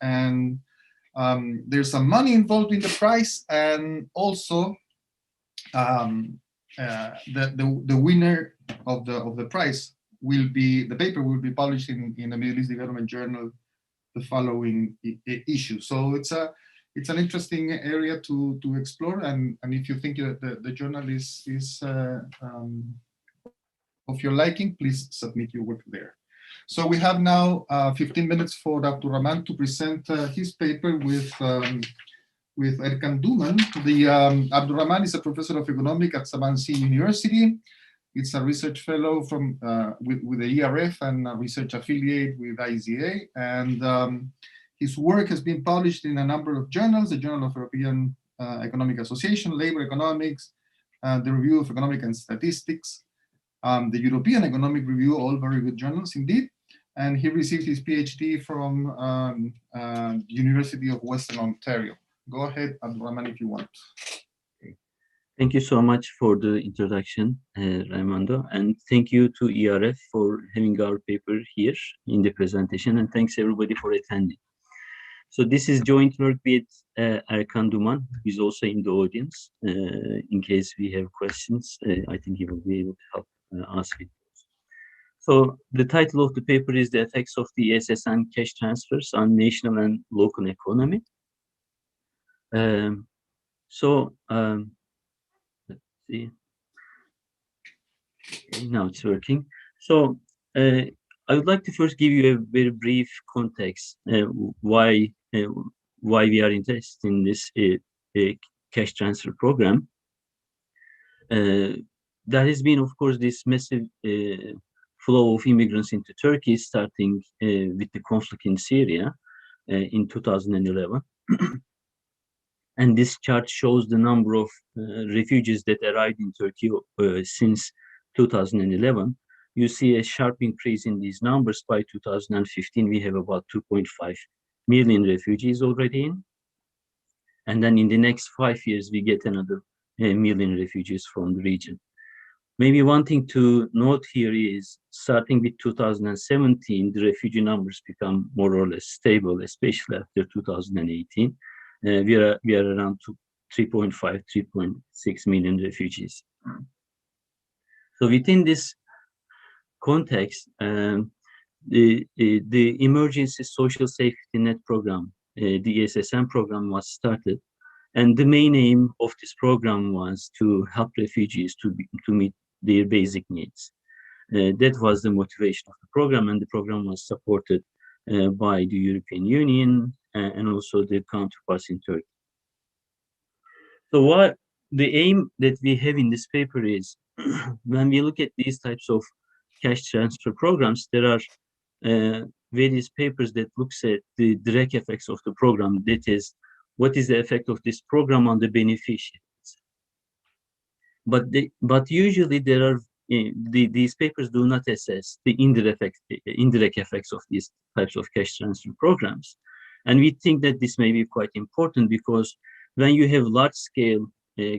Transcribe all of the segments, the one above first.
and there's some money involved in the prize, and also the winner of the prize will be, the paper will be published in the Middle East Development Journal the following issue. So it's an interesting area to explore, and if you think that the journal is of your liking, please submit your work there. So we have now 15 minutes for Dr. Rahman to present his paper with Erkan Duman. Abdul Rahman is a professor of economics at Sabancı University. It's a research fellow from with the ERF and a research affiliate with IZA. And his work has been published in a number of journals: the Journal of European Economic Association, Labor Economics, the Review of Economic and Statistics, the European Economic Review, all very good journals indeed. And he received his PhD from University of Western Ontario. Go ahead, Abdul Rahman, if you want. Thank you so much for the introduction, Raimundo, and thank you to ERF for having our paper here in the presentation, and thanks everybody for attending. So this is joint work with Erkan Duman, who is also in the audience. In case we have questions, I think he will be able to help answer it. So the title of the paper is The Effects of the ESSM Cash Transfers on National and Local Economy. Let's see. Okay, now it's working. So I would like to first give you a very brief context why we are interested in this cash transfer program. There has been, of course, this massive flow of immigrants into Turkey, starting with the conflict in Syria in 2011. And this chart shows the number of refugees that arrived in Turkey since 2011. You see a sharp increase in these numbers. By 2015, we have about 2.5 million refugees already in. And then in the next 5 years, we get another million refugees from the region. Maybe one thing to note here is, starting with 2017, the refugee numbers become more or less stable, especially after 2018. We are around 3.5, 3.6 million refugees. So within this context, the Emergency Social Safety Net Program, the ESSM program, was started. And the main aim of this program was to help refugees to meet their basic needs. That was the motivation of the program, and the program was supported by the European Union and also the counterparts in Turkey. So what the aim that we have in this paper is, when we look at these types of cash transfer programs, there are various papers that looks at the direct effects of the program. That is, what is the effect of this program on the beneficiaries? But usually there are these papers do not assess the indirect effects of these types of cash transfer programs. And we think that this may be quite important, because when you have large-scale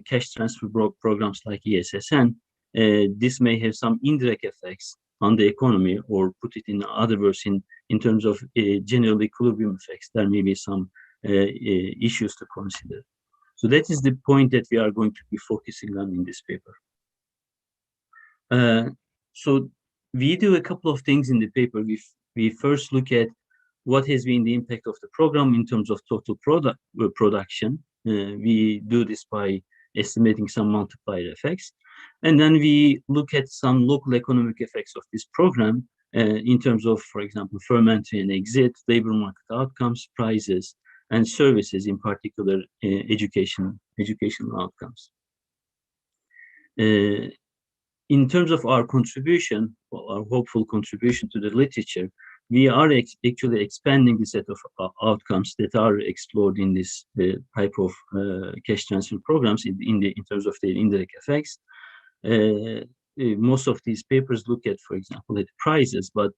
cash transfer programs like ESSN, this may have some indirect effects on the economy, or put it in other words, in terms of general equilibrium effects. There may be some issues to consider. So that is the point that we are going to be focusing on in this paper. So we do a couple of things in the paper. We first look at what has been the impact of the program in terms of total production. We do this by estimating some multiplier effects. And then we look at some local economic effects of this program in terms of, for example, firm entry and exit, labor market outcomes, prices, and services, in particular educational outcomes. In terms of our contribution, or our hopeful contribution to the literature, we are actually expanding the set of outcomes that are explored in this type of cash transfer programs in terms of their indirect effects. Most of these papers look at, for example, at prices, but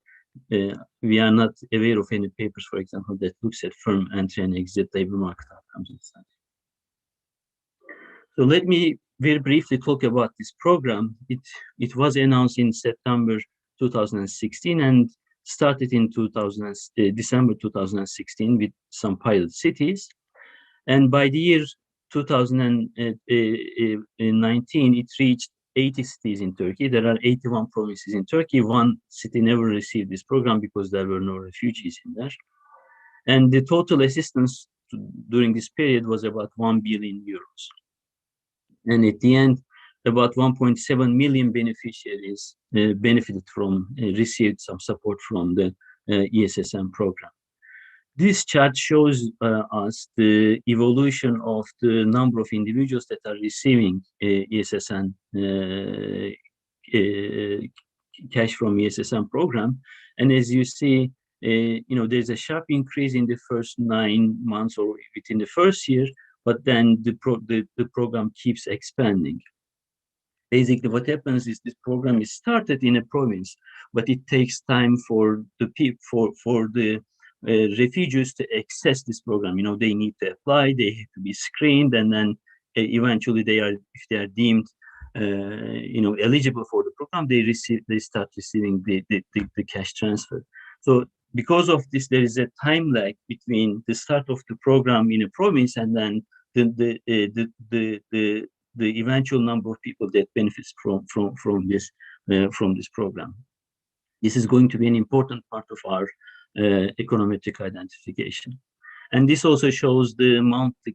we are not aware of any papers, for example, that looks at firm entry and exit, labor market outcomes, etc. So let me very briefly talk about this program. It was announced in September 2016, and started in December 2016 with some pilot cities. And by the year 2019, it reached 80 cities in Turkey. There are 81 provinces in Turkey. One city never received this program because there were no refugees in there. And the total assistance during this period was about 1 billion euros. And at the end, about 1.7 million beneficiaries benefited from, received some support from the ESSM program. This chart shows us the evolution of the number of individuals that are receiving ESSM cash from ESSM program. And as you see, there's a sharp increase in the first 9 months or within the first year, but then the program keeps expanding. Basically, what happens is this program is started in a province, but it takes time for the refugees to access this program. They need to apply, they have to be screened, and then eventually if they are deemed eligible for the program, they start receiving the cash transfer. So because of this, there is a time lag between the start of the program in a province and then the eventual number of people that benefits from this program. This is going to be an important part of our econometric identification. And this also shows the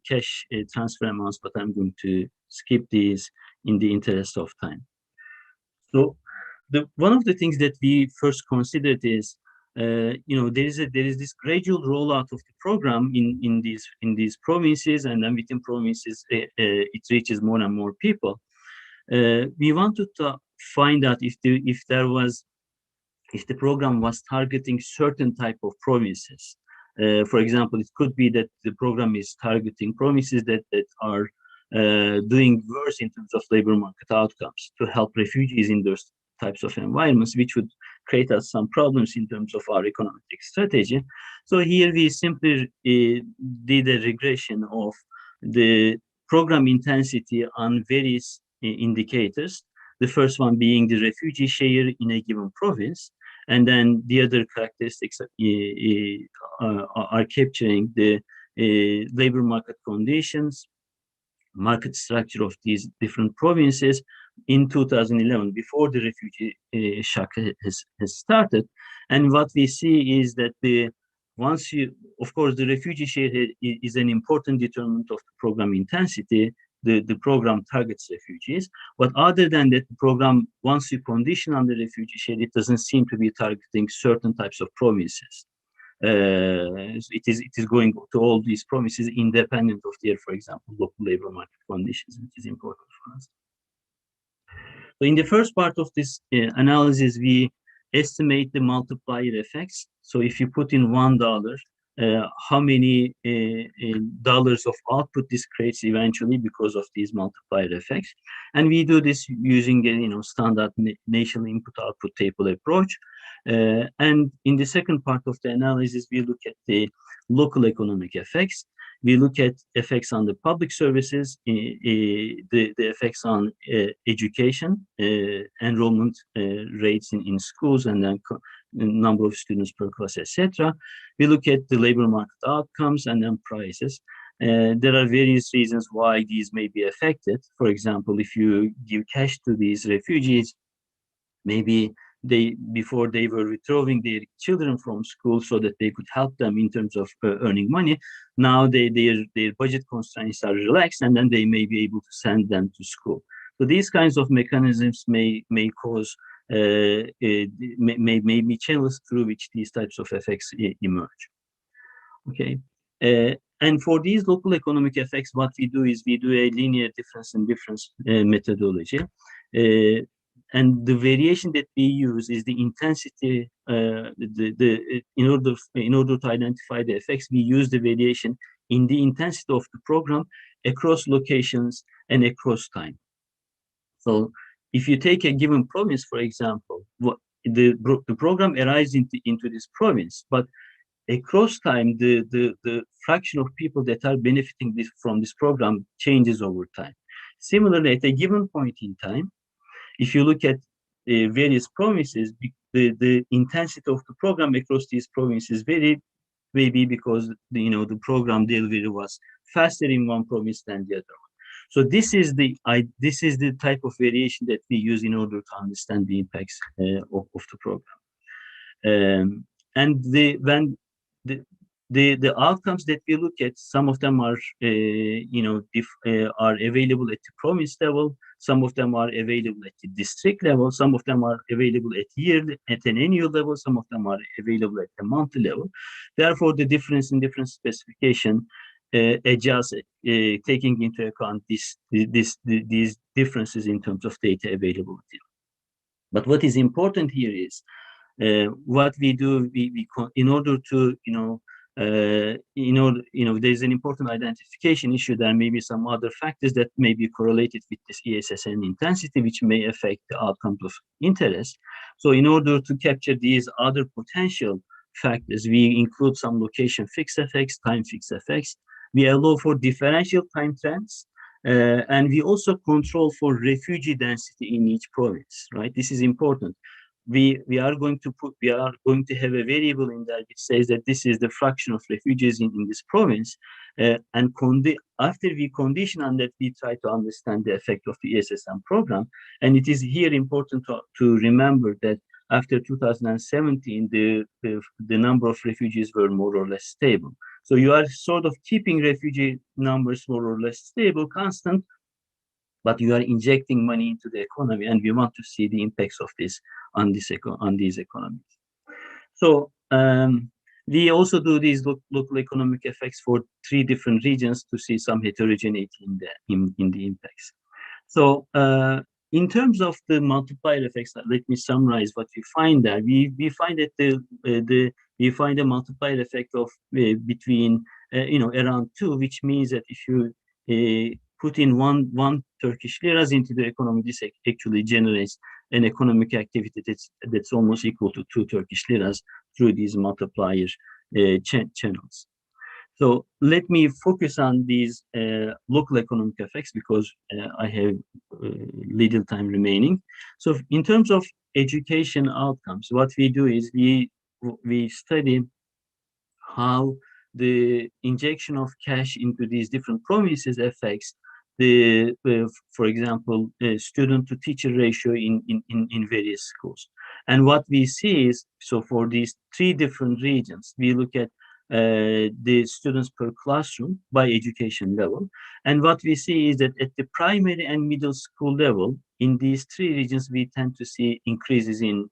cash transfer amounts, but I'm going to skip these in the interest of time. So one of the things that we first considered is, there is this gradual rollout of the program in these provinces, and then within provinces it reaches more and more people. We wanted to find out if the program was targeting certain type of provinces. For example, it could be that the program is targeting provinces that are doing worse in terms of labor market outcomes to help refugees in those types of environments, which would create us some problems in terms of our economic strategy. So here we simply did a regression of the program intensity on various indicators. The first one being the refugee share in a given province, and then the other characteristics are capturing the labor market conditions, market structure of these different provinces in 2011, before the refugee shock has started. And what we see is that of course, the refugee share is an important determinant of the program intensity. The program targets refugees, but other than that, the program, once you condition on the refugee share, it doesn't seem to be targeting certain types of provinces. It is going to all these provinces independent of their, for example, local labor market conditions, which is important for us. So in the first part of this analysis, we estimate the multiplier effects. So if you put in $1, how many dollars of output this creates eventually because of these multiplier effects. And we do this using a standard national input-output table approach. And in the second part of the analysis, we look at the local economic effects. We look at effects on the public services, the effects on education, enrollment rates in schools, and then number of students per class, etc. We look at the labor market outcomes and then prices. There are various reasons why these may be affected. For example, if you give cash to these refugees, maybe before they were withdrawing their children from school so that they could help them in terms of earning money. Now their budget constraints are relaxed, and then they may be able to send them to school. So these kinds of mechanisms may cause may be channels through which these types of effects emerge. Okay. And for these local economic effects, what we do is we do a linear difference in difference methodology. And the variation that we use is the intensity. In order to identify the effects, we use the variation in the intensity of the program across locations and across time. So if you take a given province, for example, the program arrives into this province, but across time, the fraction of people that are benefiting from this program changes over time. Similarly, at a given point in time, if you look at various provinces, the intensity of the program across these provinces varied, maybe because the program delivery was faster in one province than the other one. So this is the type of variation that we use in order to understand the impacts of the program. And when the outcomes that we look at, some of them are are available at the province level, some of them are available at the district level, some of them are available at an annual level, some of them are available at the monthly level. Therefore, the difference in different specification adjusts, taking into account these differences in terms of data availability. But what is important here is what we do. In order to there's an important identification issue. There may be some other factors that may be correlated with this ESSN intensity, which may affect the outcomes of interest. So in order to capture these other potential factors, we include some location fixed effects, time fixed effects. We allow for differential time trends, and we also control for refugee density in each province, right? This is important. We are going to have a variable in there which says that this is the fraction of refugees in this province, and after we condition on that, we try to understand the effect of the ESSM program. And it is here important to remember that after 2017, the number of refugees were more or less stable. So you are sort of keeping refugee numbers more or less stable, constant, but you are injecting money into the economy, and we want to see the impacts of this on these economies. So we also do these local economic effects for 3 different regions to see some heterogeneity in the impacts. So in terms of the multiplier effects, let me summarize what we find there. We find that we find a multiplier effect of between around 2, which means that if you put in one Turkish liras into the economy, this actually generates an economic activity that's almost equal to 2 Turkish liras through these multiplier channels. So let me focus on these local economic effects because I have little time remaining. So in terms of education outcomes, what we do is we study how the injection of cash into these different provinces affects the, for example, student to teacher ratio in various schools. And what we see is, so for these 3 different regions, we look at the students per classroom by education level. And what we see is that at the primary and middle school level, in these 3 regions, we tend to see increases in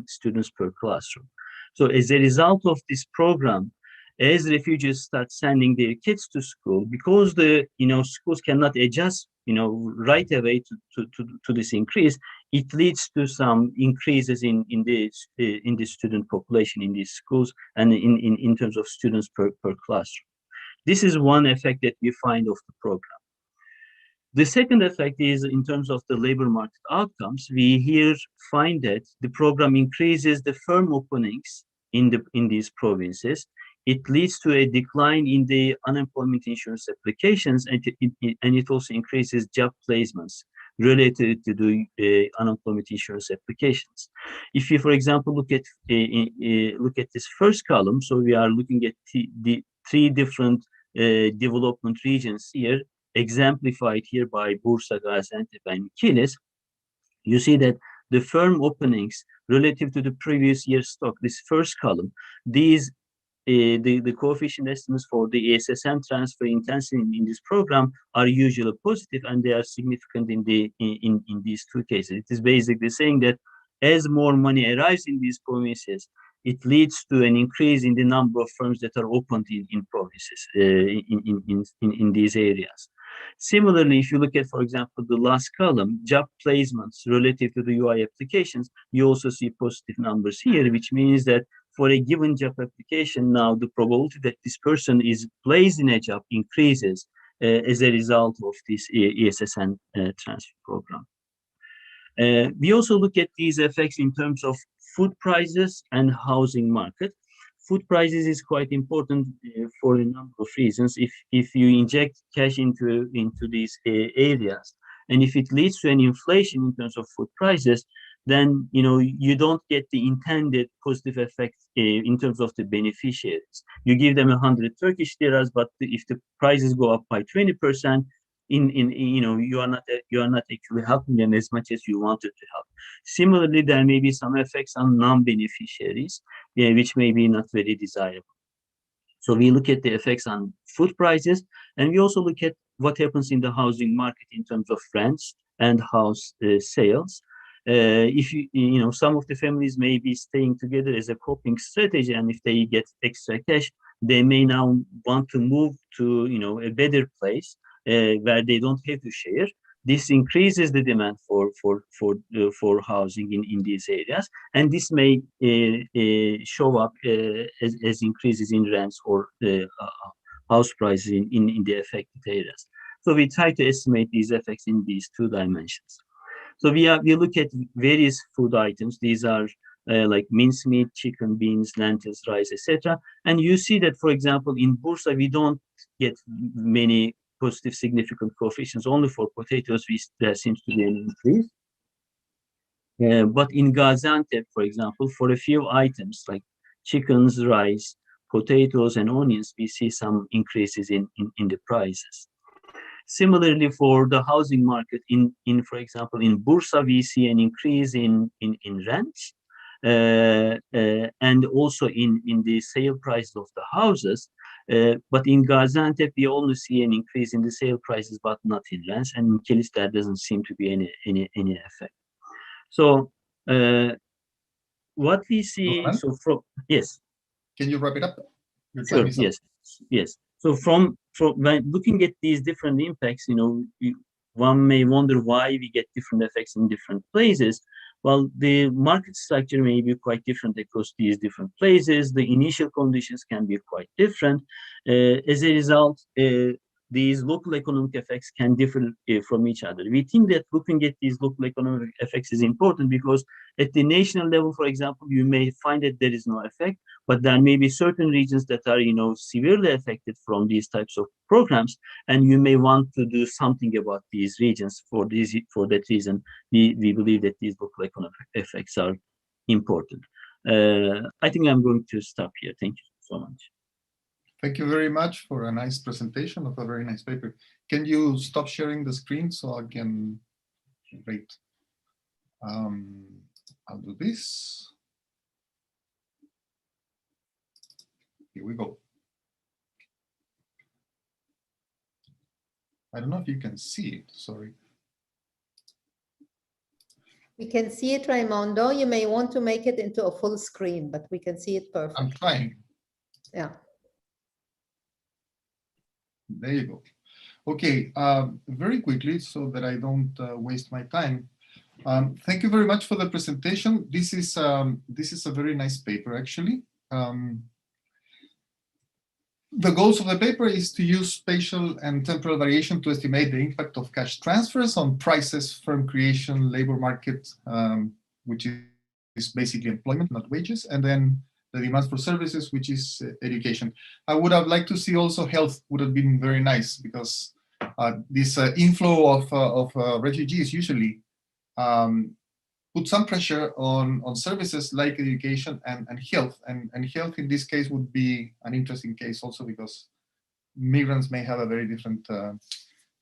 students per classroom. So as a result of this program, as refugees start sending their kids to school, because the schools cannot adjust right away to this increase, it leads to some increases in the student population in these schools and in terms of students per classroom. This is one effect that we find of the program. The second effect is in terms of the labor market outcomes. We here find that the program increases the firm openings in these provinces. It leads to a decline in the unemployment insurance applications, and it also increases job placements related to the unemployment insurance applications. If you, for example, look at this first column, so we are looking at the 3 different development regions here, exemplified here by Bursa, Gaziantep, and Kilis. You see that the firm openings relative to the previous year's stock, this first column, these the coefficient estimates for the ESSM transfer intensity in this program are usually positive, and they are significant in these 2 cases. It is basically saying that as more money arrives in these provinces, it leads to an increase in the number of firms that are opened in provinces in these areas. Similarly, if you look at, for example, the last column, job placements relative to the UI applications, you also see positive numbers here, which means that for a given job application, now the probability that this person is placed in a job increases as a result of this ESSN transfer program. We also look at these effects in terms of food prices and housing market. Food prices is quite important for a number of reasons. If you inject cash into these areas, and if it leads to an inflation in terms of food prices, then you don't get the intended positive effect in terms of the beneficiaries. You give them 100 Turkish liras, but if the prices go up by 20%, you are not actually helping them as much as you wanted to help. Similarly, there may be some effects on non-beneficiaries, which may be not very desirable. So we look at the effects on food prices, and we also look at what happens in the housing market in terms of rents and house sales. If some of the families may be staying together as a coping strategy, and if they get extra cash, they may now want to move to a better place where they don't have to share. This increases the demand for housing in these areas, and this may show up as increases in rents or house prices in the affected areas. So we try to estimate these effects in these two dimensions. So we look at various food items. These are like mincemeat, chicken, beans, lentils, rice, etc. And you see that, for example, in Bursa, we don't get many positive significant coefficients. Only for potatoes, there seems to be an increase. But in Gaziantep, for example, for a few items like chickens, rice, potatoes, and onions, we see some increases in the prices. Similarly, for the housing market, for example, in Bursa, we see an increase in rents, and also in the sale price of the houses. But in Gaziantep, we only see an increase in the sale prices, but not in rents. And in Kilis, there doesn't seem to be any effect. So what we see, yes. Can you wrap it up? Sure. Yes. So from when looking at these different impacts, one may wonder why we get different effects in different places. Well, the market structure may be quite different across these different places. The initial conditions can be quite different. As a result, these local economic effects can differ from each other. We think that looking at these local economic effects is important because at the national level, for example, you may find that there is no effect, but there may be certain regions that are, severely affected from these types of programs, and you may want to do something about these regions. For that reason, we believe that these local economic effects are important. I think I'm going to stop here. Thank you so much. Thank you very much for a nice presentation of a very nice paper. Can you stop sharing the screen so I can wait? I'll do this. Here we go. I don't know if you can see it, sorry. We can see it, Raimondo. You may want to make it into a full screen, but we can see it perfectly. I'm trying. Yeah. There you go. Okay, very quickly, so that I don't waste my time. Thank you very much for the presentation. This is a very nice paper, actually. The goals of the paper is to use spatial and temporal variation to estimate the impact of cash transfers on prices, firm creation, labor market, which is basically employment, not wages, and then the demands for services, which is education. I would have liked to see also health would have been very nice, because this inflow of refugees usually put some pressure on services like education and health. And health in this case would be an interesting case also, because migrants may have a very different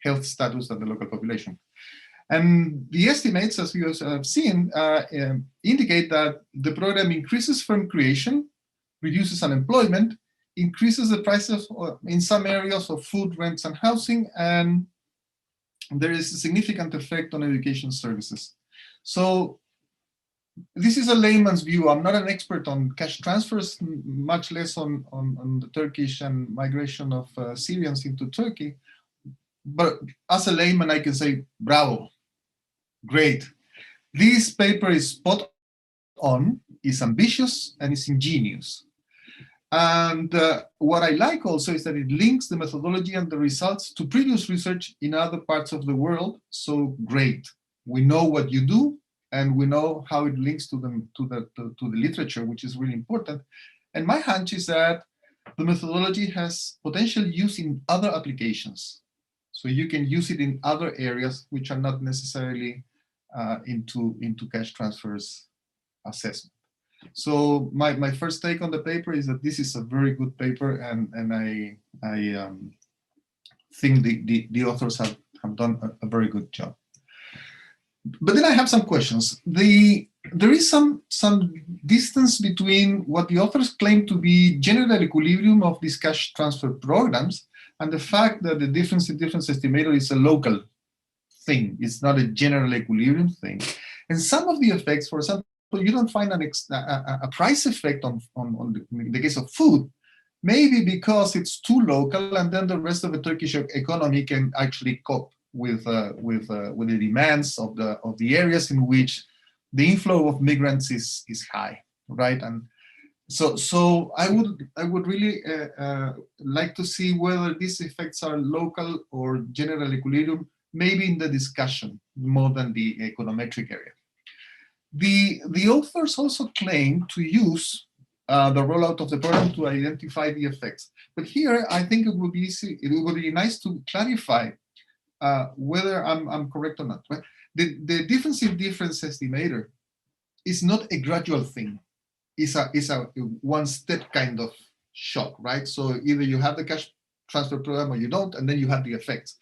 health status than the local population. And the estimates, as you have seen, indicate that the program increases firm creation, reduces unemployment, increases the prices in some areas of food, rents, and housing, and there is a significant effect on education services. So this is a layman's view. I'm not an expert on cash transfers, much less on the Turkish and migration of Syrians into Turkey. But as a layman, I can say, bravo, great. This paper is spot on, is ambitious, and is ingenious. And what I like also is that it links the methodology and the results to previous research in other parts of the world. So great. We know what you do, and we know how it links to the literature, which is really important. And my hunch is that the methodology has potential use in other applications. So you can use it in other areas which are not necessarily into cash transfers assessment. So my first take on the paper is that this is a very good paper, and I think the authors have done a very good job. But then I have some questions. There is some distance between what the authors claim to be general equilibrium of these cash transfer programs and the fact that the difference in difference estimator is a local thing. It's not a general equilibrium thing. And some of the effects, for example, you don't find a price effect on the case of food, maybe because it's too local, and then the rest of the Turkish economy can actually cope with the demands of the areas in which the inflow of migrants is high, right? And so I would really like to see whether these effects are local or general equilibrium, maybe in the discussion more than the econometric area. The authors also claim to use the rollout of the program to identify the effects. But here, I think it would be easy. It would be nice to clarify whether I'm correct or not. Right? The difference in difference estimator is not a gradual thing. It's a one-step kind of shock, right? So either you have the cash transfer program or you don't, and then you have the effects.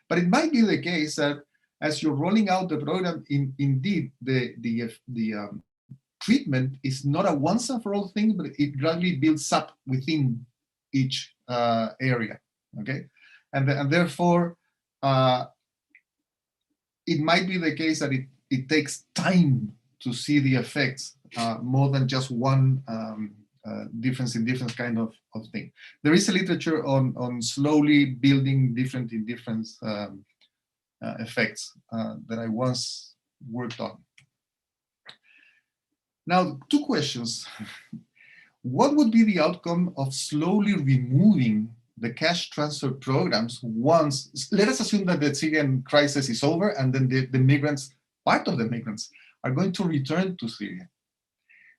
But it might be the case that as you're rolling out the program, indeed, the treatment is not a once and for all thing, but it gradually builds up within each area, okay? And therefore, it might be the case that it takes time to see the effects more than just one difference in difference kind of thing. There is a literature on slowly building different in difference effects that I once worked on. Now, two questions. What would be the outcome of slowly removing the cash transfer programs once, let us assume that the Syrian crisis is over and then the migrants, part of the migrants, are going to return to Syria?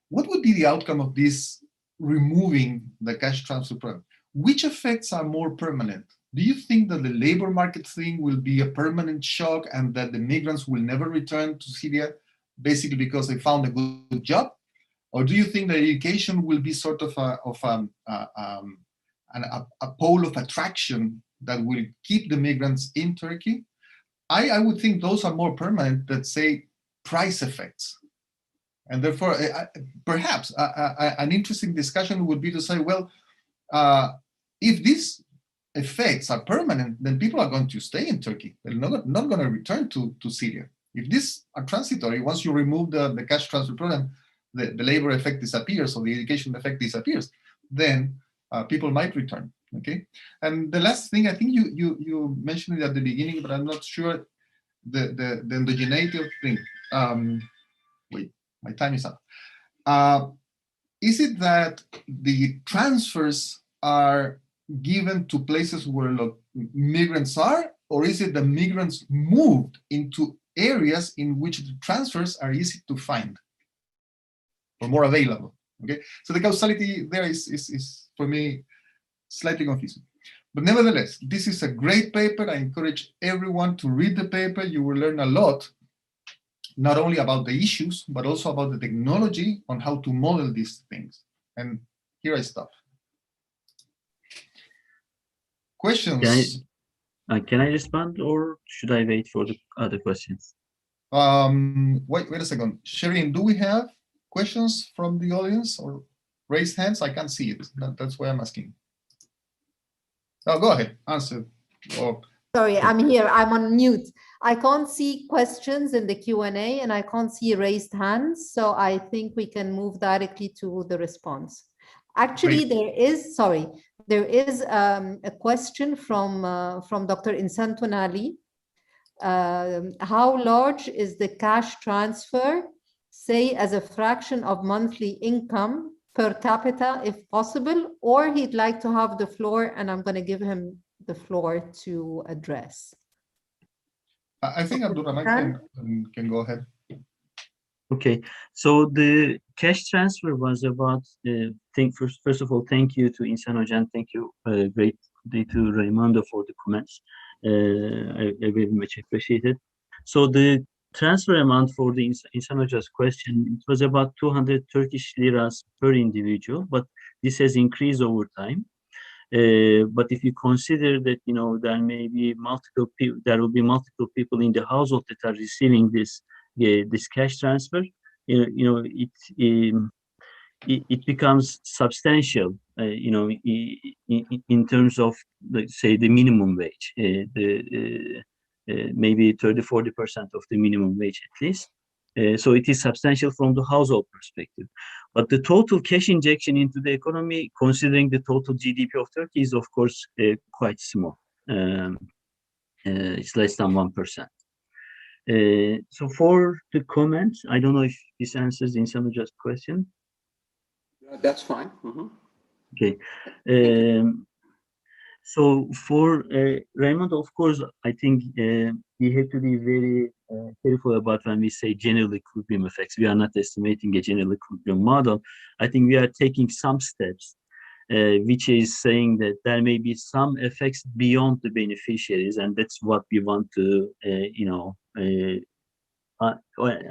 What would be the outcome of this removing the cash transfer program? Which effects are more permanent? Do you think that the labor market thing will be a permanent shock and that the migrants will never return to Syria basically because they found a good job? Or do you think that education will be sort of a pole of attraction that will keep the migrants in Turkey? I would think those are more permanent than, say, price effects. And therefore, perhaps an interesting discussion would be to say, well, if these effects are permanent, then people are going to stay in Turkey. They're not going to return to Syria. If these are transitory, once you remove the cash transfer program, the labor effect disappears or the education effect disappears, then people might return. Okay. And the last thing, I think you mentioned it at the beginning, but I'm not sure, the endogeneity thing. Wait, my time is up. Is it that the transfers are given to places where migrants are, or is it the migrants moved into areas in which the transfers are easy to find or more available? Okay, so the causality there is for me slightly confusing. But nevertheless, this is a great paper. I encourage everyone to read the paper. You will learn a lot, not only about the issues, but also about the technology on how to model these things. And here I stop. Questions? Can I respond, or should I wait for the other questions? Wait a second. Sherin, do we have questions from the audience or raised hands? I can't see it. That's why I'm asking. Oh, go ahead, answer. Or... Sorry, I'm here. I'm on mute. I can't see questions in the Q&A and I can't see raised hands. So I think we can move directly to the response. Actually, there is a question from Dr. Insan Tonali. How large is the cash transfer, say as a fraction of monthly income per capita, if possible? Or he'd like to have the floor, and I'm going to give him the floor to address. I think Abdurrahman can go ahead. Okay, so the cash transfer was about, first of all, thank you to Insan Hoca, thank you greatly to Raimundo for the comments. I very much appreciate it. So the transfer amount for the insan hoca's question, it was about 200 Turkish liras per individual, but this has increased over time. But if you consider that, you know, there may be multiple people, there will be multiple people in the household that are receiving this this cash transfer, you know, it becomes substantial, you know, in terms of, let's say, the minimum wage, maybe 30–40% of the minimum wage at least. So it is substantial from the household perspective. But the total cash injection into the economy, considering the total GDP of Turkey, is of course quite small. It's less than 1%. So for the comments, I don't know if this answers Insan Hoca's question. That's fine. Mm-hmm. Okay. So for Raymond, of course, I think we have to be very careful about when we say general equilibrium effects. We are not estimating a general equilibrium model. I think we are taking some steps, which is saying that there may be some effects beyond the beneficiaries, and that's what we want to, you know,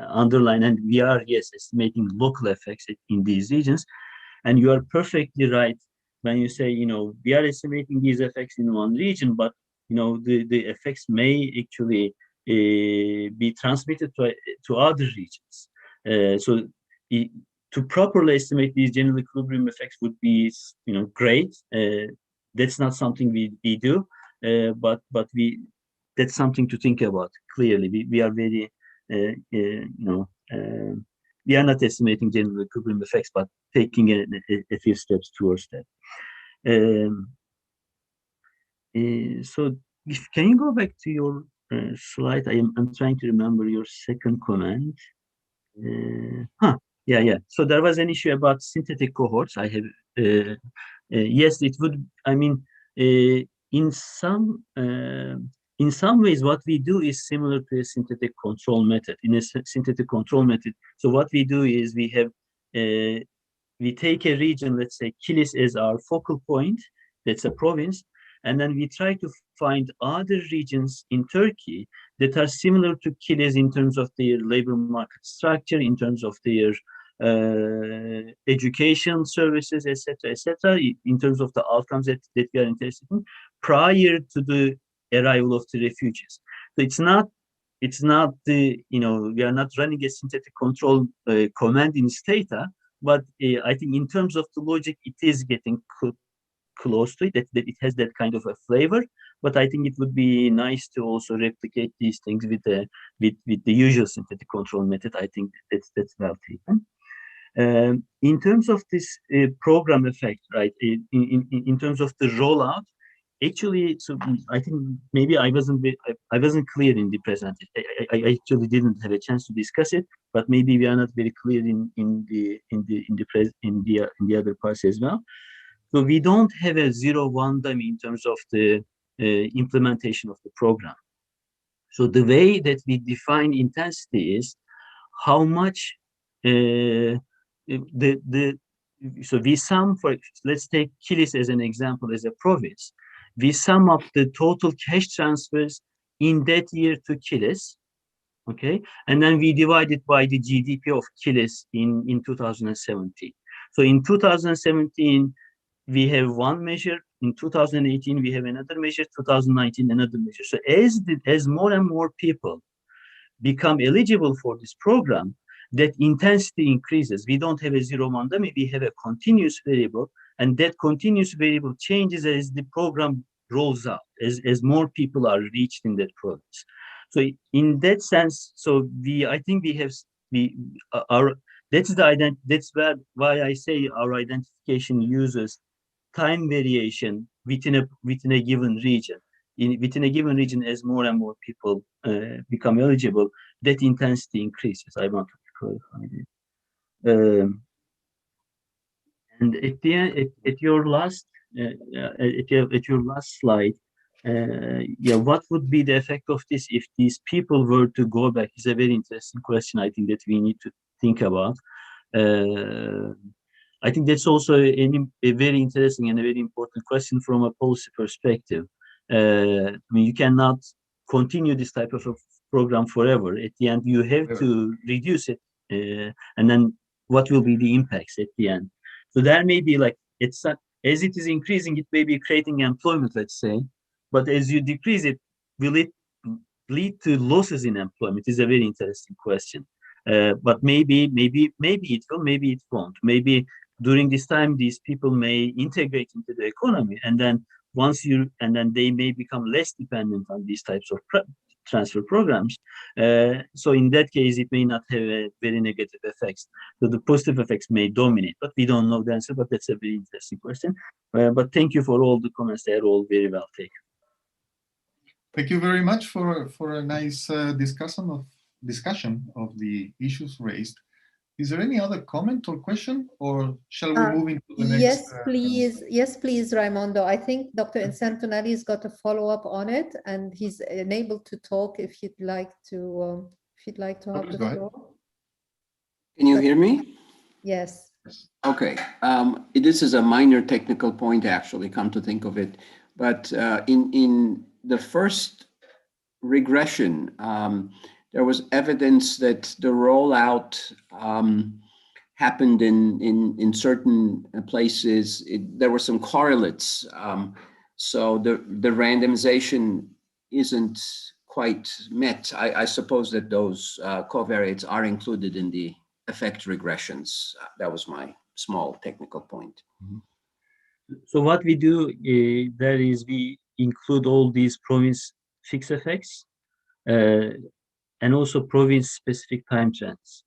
underline. And we are, yes, estimating local effects in these regions. And you are perfectly right when you say, you know, we are estimating these effects in one region, but, you know, the effects may actually be transmitted to other regions. So to properly estimate these general equilibrium effects would be, you know, great. That's not something we do, but that's something to think about. Clearly, we are very, you know, we are not estimating general equilibrium effects, but taking a few steps towards that. So can you go back to your slide? I'm trying to remember your second comment. Yeah. So there was an issue about synthetic cohorts. I have, yes, it would, I mean, in some ways, what we do is similar to a synthetic control method. In a synthetic control method, so what we do is we have, we take a region, let's say Kilis as our focal point, that's a province, and then we try to find other regions in Turkey that are similar to Kilis in terms of their labor market structure, in terms of their education services, etc., in terms of the outcomes that we are interested in prior to the arrival of the refugees. So it's not the, you know, we are not running a synthetic control command in Stata, but I think in terms of the logic, it is getting close to it, that it has that kind of a flavor. But I think it would be nice to also replicate these things with the usual synthetic control method. I think that's well taken. In terms of this program effect, right? In terms of the rollout, actually, so I think maybe I wasn't clear in the presentation. I actually didn't have a chance to discuss it, but maybe we are not very clear in the other parts as well. So we don't have a 0-1 dummy in terms of the implementation of the program. So the way that we define intensity is how much so we sum, for, let's take Kilis as an example, as a province. We sum up the total cash transfers in that year to Kilis, okay? And then we divide it by the GDP of Kilis in 2017. So in 2017, we have one measure. In 2018, we have another measure. 2019, another measure. So as more and more people become eligible for this program, that intensity increases. We don't have a 0-1 dummy, we have a continuous variable, and that continuous variable changes as the program rolls out, as more people are reached in that province. So in that sense, so I think we have that's why I say our identification uses time variation within a given region. Within a given region, as more and more people become eligible, that intensity increases. I want to clarify this. And at the end, at your last slide, yeah, what would be the effect of this if these people were to go back? Is a very interesting question. I think that we need to think about. I think that's also a very interesting and a very important question from a policy perspective. I mean, you cannot continue this type of program forever. At the end, you have to reduce it, and then what will be the impacts at the end? So there may be like, it's as it is increasing, it may be creating employment, let's say, but as you decrease it, will it lead to losses in employment? Is a very interesting question. But maybe it will, maybe it won't. Maybe during this time, these people may integrate into the economy, and then they may become less dependent on these types of transfer programs. So in that case, it may not have a very negative effects. So the positive effects may dominate, but we don't know the answer. But that's a very interesting question. But thank you for all the comments; they are all very well taken. Thank you very much for a nice discussion of the issues raised. Is there any other comment or question, or shall we move into the next? Yes, please. Yes, please, Raimondo. I think Dr. Insantonelli has got a follow-up on it, and he's enabled to talk if you'd like to have the floor. Can you hear me? Yes. Okay. This is a minor technical point, actually, come to think of it. But in the first regression, there was evidence that the rollout happened in certain places. There were some correlates. So the randomization isn't quite met. I suppose that those covariates are included in the effect regressions. That was my small technical point. So what we do there is we include all these province fixed effects and also province specific time trends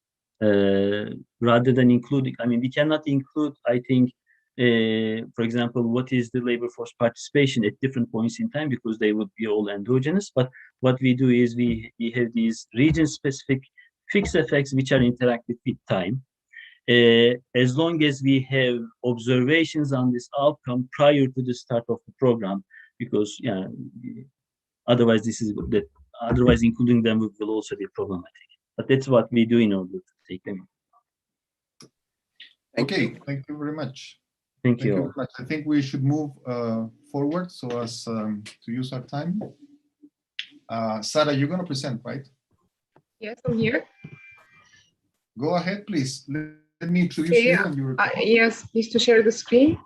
rather than including, I mean, we cannot include, I think, for example, what is the labor force participation at different points in time, because they would be all endogenous. But what we do is we have these region specific fixed effects which are interactive with time. As long as we have observations on this outcome prior to the start of the program, because otherwise including them will also be problematic. But that's what we do in order to take them. Okay, thank you very much. Thank you very much. I think we should move forward so as to use our time. Sarah, you're going to present, right? Yes, I'm here. Go ahead, please. Let me introduce you. And your yes, please to share the screen.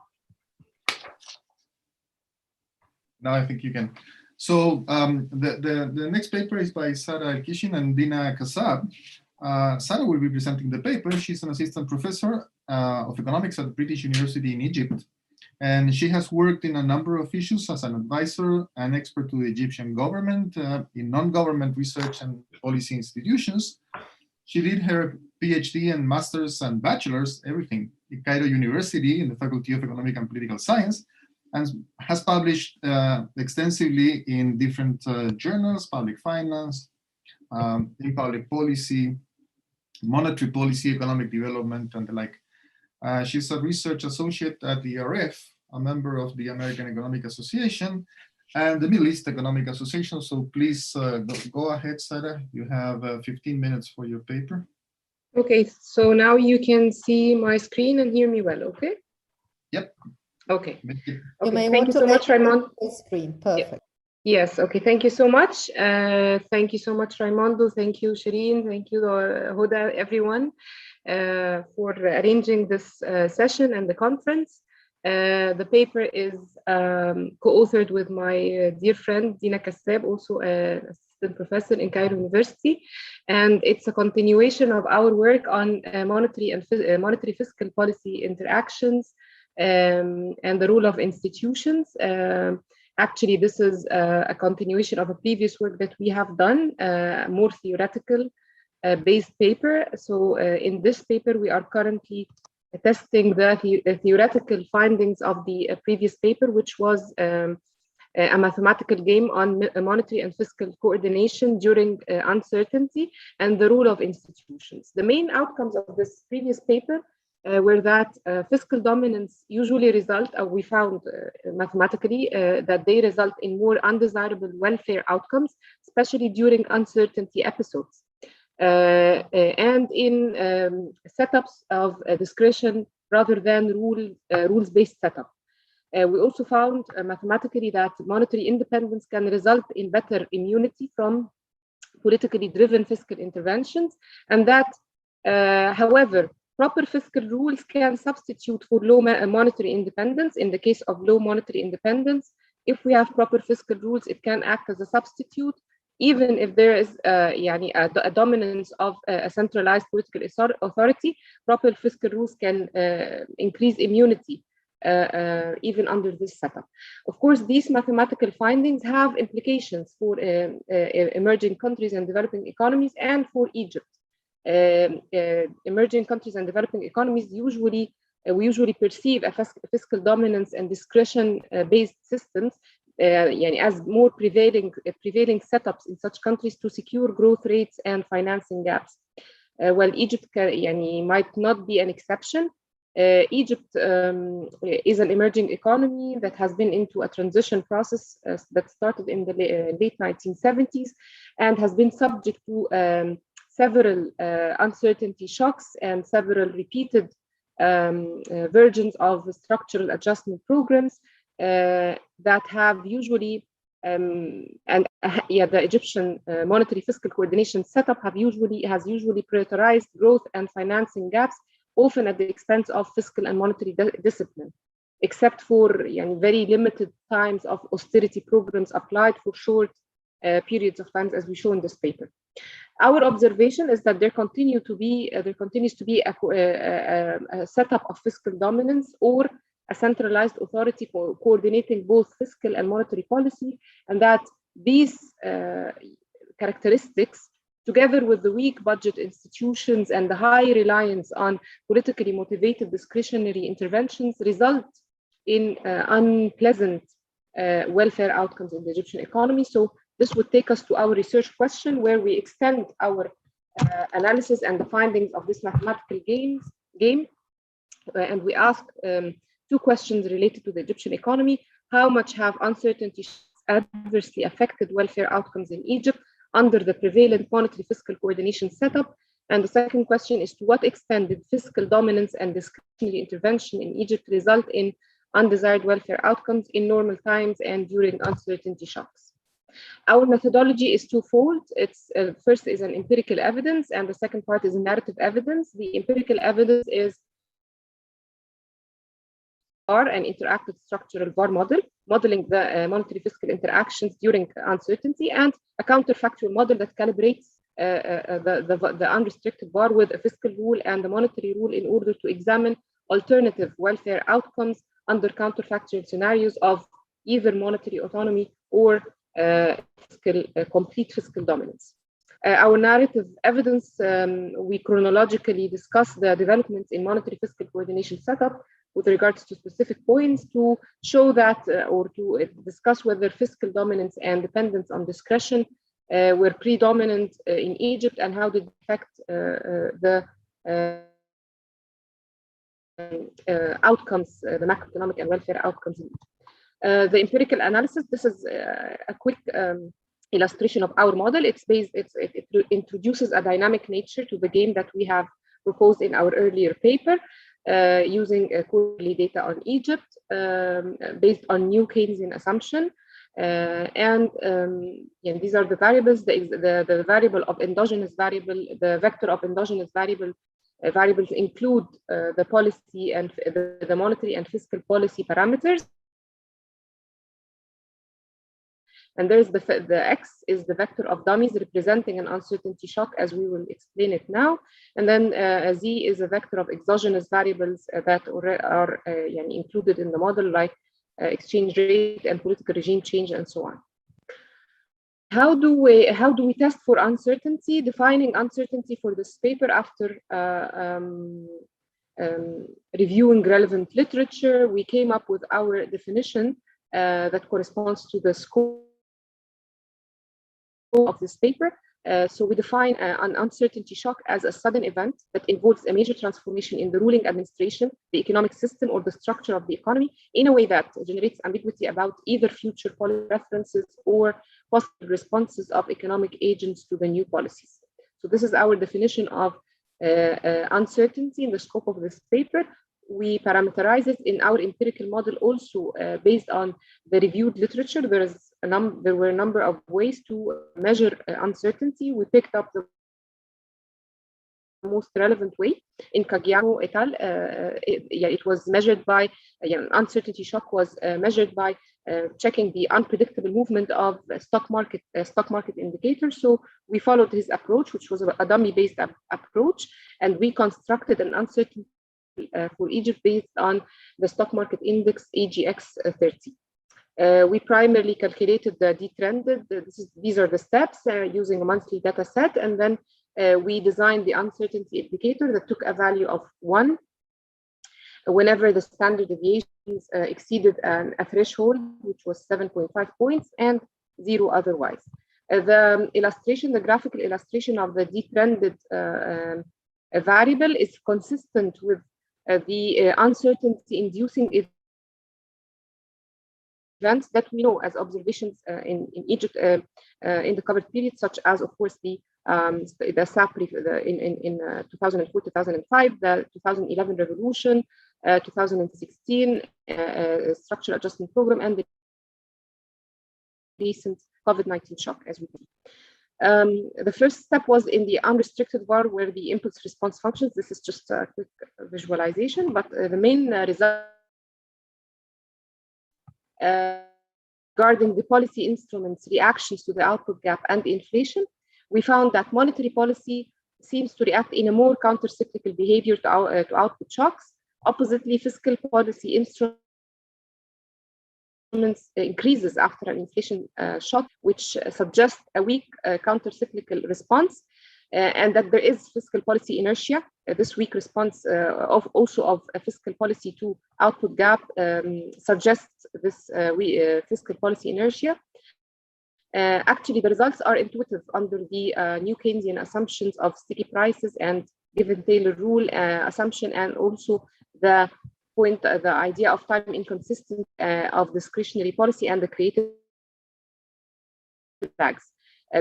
Now I think you can. So the next paper is by Sarah Kishan and Dina Kassab. Sarah will be presenting the paper. She's an assistant professor of economics at British University in Egypt. And she has worked in a number of issues as an advisor and expert to the Egyptian government in non-government research and policy institutions. She did her PhD and master's and bachelor's, everything, in Cairo University in the Faculty of Economic and Political Science, and has published extensively in different journals, public finance, in public policy, monetary policy, economic development, and the like. She's a research associate at the ERF, a member of the American Economic Association and the Middle East Economic Association. So please go ahead, Sarah. You have 15 minutes for your paper. Okay, so now you can see my screen and hear me well, okay? Yep. Okay. Okay. Thank you so much, Raimondo. Screen. Perfect. Yes, okay, thank you so much. Thank you so much, Raimondo. Thank you, Shireen. Thank you, Huda, everyone, for arranging this session and the conference. The paper is co-authored with my dear friend, Dina Kassab, also an assistant professor in Cairo University. And it's a continuation of our work on monetary fiscal policy interactions and the role of institutions. Actually, this is a continuation of a previous work that we have done, more theoretical based paper. So in this paper, we are currently testing the theoretical findings of the previous paper, which was a mathematical game on monetary and fiscal coordination during uncertainty and the role of institutions. The main outcomes of this previous paper were that fiscal dominance usually result, we found mathematically, that they result in more undesirable welfare outcomes, especially during uncertainty episodes. And in setups of discretion rather than rules-based setup. We also found mathematically that monetary independence can result in better immunity from politically driven fiscal interventions, and that, however, proper fiscal rules can substitute for low monetary independence. In the case of low monetary independence, if we have proper fiscal rules, it can act as a substitute, even if there is a dominance of a centralized political authority. Proper fiscal rules can increase immunity even under this setup. Of course, these mathematical findings have implications for emerging countries and developing economies, and for Egypt. Emerging countries and developing economies we usually perceive a fiscal dominance and discretion-based systems as more prevailing setups in such countries to secure growth rates and financing gaps. While Egypt might not be an exception. Egypt is an emerging economy that has been into a transition process that started in the late 1970s and has been subject to several uncertainty shocks and several repeated versions of structural adjustment programs that have usually the Egyptian monetary fiscal coordination setup has usually prioritized growth and financing gaps, often at the expense of fiscal and monetary discipline, except for very limited times of austerity programs applied for short periods of time, as we show in this paper. Our observation is that there continues to be a setup of fiscal dominance or a centralized authority coordinating both fiscal and monetary policy, and that these characteristics, together with the weak budget institutions and the high reliance on politically motivated discretionary interventions, result in unpleasant welfare outcomes in the Egyptian economy. So this would take us to our research question, where we extend our analysis and the findings of this mathematical game, and we ask two questions related to the Egyptian economy. How much have uncertainty adversely affected welfare outcomes in Egypt under the prevalent monetary fiscal coordination setup? And the second question is, to what extent did fiscal dominance and discretionary intervention in Egypt result in undesired welfare outcomes in normal times and during uncertainty shocks? Our methodology is twofold. It's first is an empirical evidence, and the second part is a narrative evidence. The empirical evidence is an interactive structural VAR model, modeling the monetary fiscal interactions during uncertainty, and a counterfactual model that calibrates the unrestricted VAR with a fiscal rule and the monetary rule in order to examine alternative welfare outcomes under counterfactual scenarios of either monetary autonomy or complete fiscal dominance. Our narrative evidence, we chronologically discuss the developments in monetary fiscal coordination setup with regards to specific points to show that, or to discuss whether fiscal dominance and dependence on discretion were predominant in Egypt, and how did it affect the outcomes, the macroeconomic and welfare outcomes in Egypt. The empirical analysis, this is a quick illustration of our model. It introduces a dynamic nature to the game that we have proposed in our earlier paper, using quarterly data on Egypt based on new Keynesian assumption. And these are the variables, the variable of endogenous variable, the vector of endogenous variables include the policy and the monetary and fiscal policy parameters. And there's the X is the vector of dummies representing an uncertainty shock, as we will explain it now. And then Z is a vector of exogenous variables that are included in the model, like exchange rate and political regime change and so on. How do we test for uncertainty? Defining uncertainty for this paper after reviewing relevant literature, we came up with our definition that corresponds to the scope of this paper. So we define an uncertainty shock as a sudden event that involves a major transformation in the ruling administration, the economic system, or the structure of the economy in a way that generates ambiguity about either future policy references or possible responses of economic agents to the new policies. So this is our definition of uncertainty in the scope of this paper. We parameterize it in our empirical model also based on the reviewed literature. There is there were a number of ways to measure uncertainty. We picked up the most relevant way in Caggiano et al. It was measured by uncertainty shock was measured by checking the unpredictable movement of stock market indicators. So we followed his approach, which was a dummy-based approach, and we constructed an uncertainty for Egypt based on the stock market index AGX 30. We primarily calculated the detrended. These are the steps using a monthly data set, and then we designed the uncertainty indicator that took a value of 1 whenever the standard deviations exceeded a threshold, which was 7.5 points, and 0 otherwise. The graphical illustration of the detrended variable is consistent with the uncertainty-inducing events that we know as observations in Egypt in the covered period, such as, of course, the SAP in 2004-2005, the 2011 revolution, 2016 structural adjustment program, and the recent COVID-19 shock, as we see. The first step was in the unrestricted VAR, where the impulse response functions. This is just a quick visualization, but the main result regarding the policy instruments' reactions to the output gap and the inflation, we found that monetary policy seems to react in a more counter-cyclical behavior to output shocks. Oppositely, fiscal policy instruments increases after an inflation shock, which suggests a weak counter-cyclical response, and that there is fiscal policy inertia. This weak response of a fiscal policy to output gap suggests this fiscal policy inertia. Actually, the results are intuitive under the new Keynesian assumptions of sticky prices and given Taylor rule assumption, and also the idea of time inconsistency of discretionary policy and the creative lags.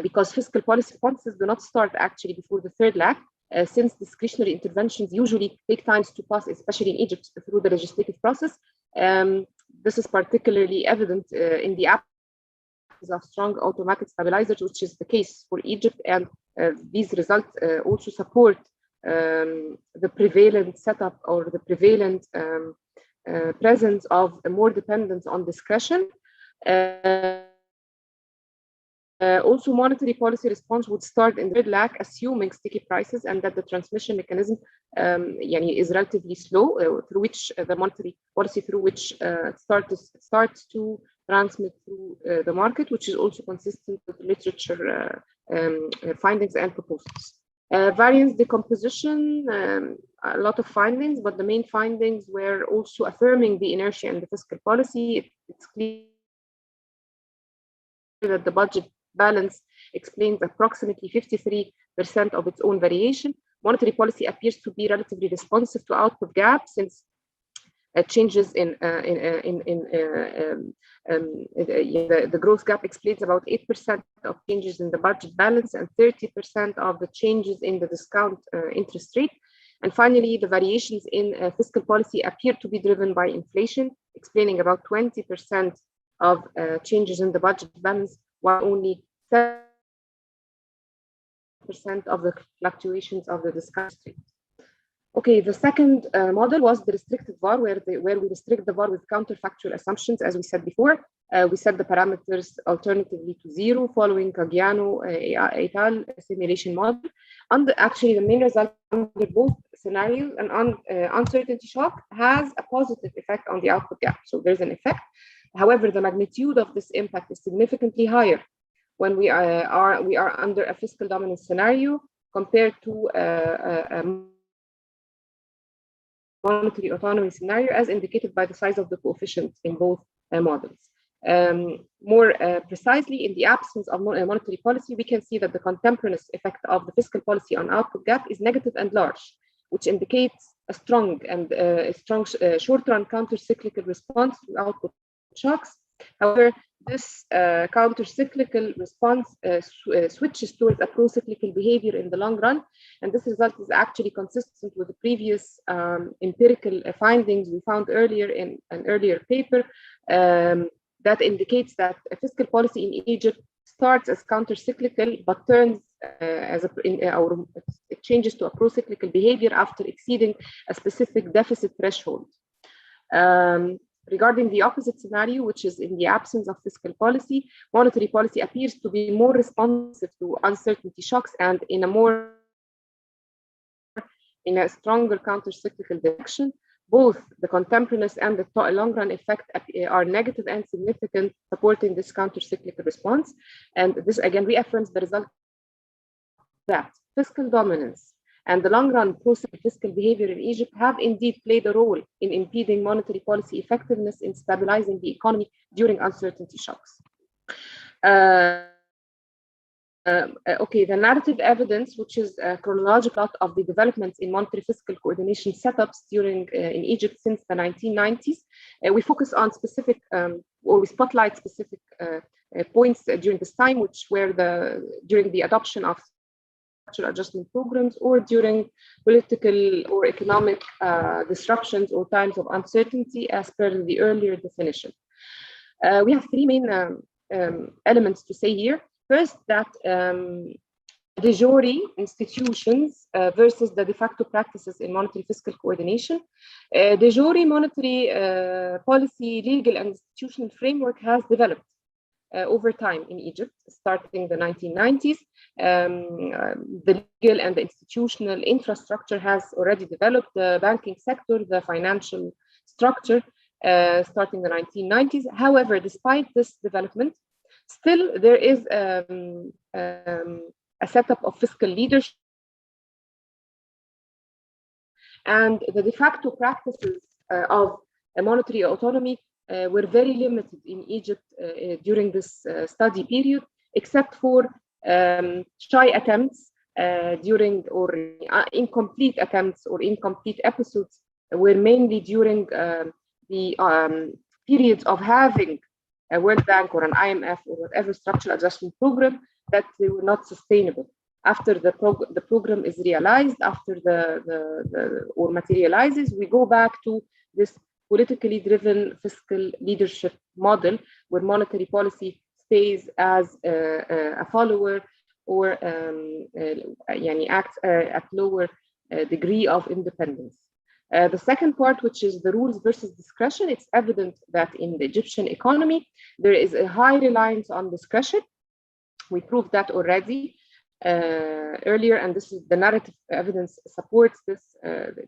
Because fiscal policy responses do not start actually before the third lag, since discretionary interventions usually take time to pass, especially in Egypt, through the legislative process. This is particularly evident in the absence of strong automatic stabilizers, which is the case for Egypt, and these results also support the prevalent setup or the prevalent presence of more dependence on discretion. Also, monetary policy response would start in the third lag, assuming sticky prices, and that the transmission mechanism is relatively slow, through which the monetary policy starts to transmit through the market, which is also consistent with literature findings and proposals. Variance decomposition, a lot of findings, but the main findings were also affirming the inertia in the fiscal policy. It's clear that the budget balance explains approximately 53% of its own variation. Monetary policy appears to be relatively responsive to output gap, since changes in the growth gap explains about 8% of changes in the budget balance and 30% of the changes in the discount interest rate. And finally, the variations in fiscal policy appear to be driven by inflation, explaining about 20% of changes in the budget balance, while only 7% of the fluctuations of the discount rate. Okay, the second model was the restricted VAR, where we restrict the VAR with counterfactual assumptions, as we said before. We set the parameters alternatively to 0, following Caggiano et al. Simulation model. Actually, the main result under both scenarios, an uncertainty shock has a positive effect on the output gap. So there's an effect. However, the magnitude of this impact is significantly higher when we are under a fiscal dominance scenario compared to a monetary autonomy scenario, as indicated by the size of the coefficient in both models. More precisely, in the absence of monetary policy, we can see that the contemporaneous effect of the fiscal policy on output gap is negative and large, which indicates a strong short-run counter-cyclical response to output shocks. However, this counter-cyclical response switches towards a pro-cyclical behavior in the long run, and this result is actually consistent with the previous empirical findings we found earlier in an earlier paper, that indicates that a fiscal policy in Egypt starts as counter-cyclical, but turns it changes to a pro-cyclical behavior after exceeding a specific deficit threshold. Regarding the opposite scenario, which is in the absence of fiscal policy, monetary policy appears to be more responsive to uncertainty shocks and in a stronger counter-cyclical direction. Both the contemporaneous and the long-run effect are negative and significant, supporting this counter-cyclical response. And this again reaffirms the result that fiscal dominance and the long-run pro-cyclical fiscal behavior in Egypt have indeed played a role in impeding monetary policy effectiveness in stabilizing the economy during uncertainty shocks. Okay, the narrative evidence, which is a chronological plot of the developments in monetary fiscal coordination setups during in Egypt since the 1990s. We focus on specific, or we spotlight specific points during this time, which were during the adoption of structural adjustment programs or during political or economic disruptions or times of uncertainty, as per the earlier definition. We have three main elements to say here. First, that de jure institutions versus the de facto practices in monetary fiscal coordination. De jure monetary policy, legal and institutional framework has developed over time in Egypt, starting the 1990s. The legal and the institutional infrastructure has already developed, the banking sector, the financial structure, starting the 1990s. However, despite this development, still, there is a setup of fiscal leadership, and the de facto practices of monetary autonomy were very limited in Egypt during this study period, except for shy attempts during, or incomplete attempts or incomplete episodes, were mainly during the periods of having a World Bank or an IMF or whatever structural adjustment program, that they were not sustainable. After the program is realized, after or materializes, we go back to this politically driven fiscal leadership model, where monetary policy stays as a follower or acts at lower degree of independence. The second part, which is the rules versus discretion, it's evident that in the Egyptian economy, there is a high reliance on discretion. We proved that already earlier, and this is the narrative evidence supports this,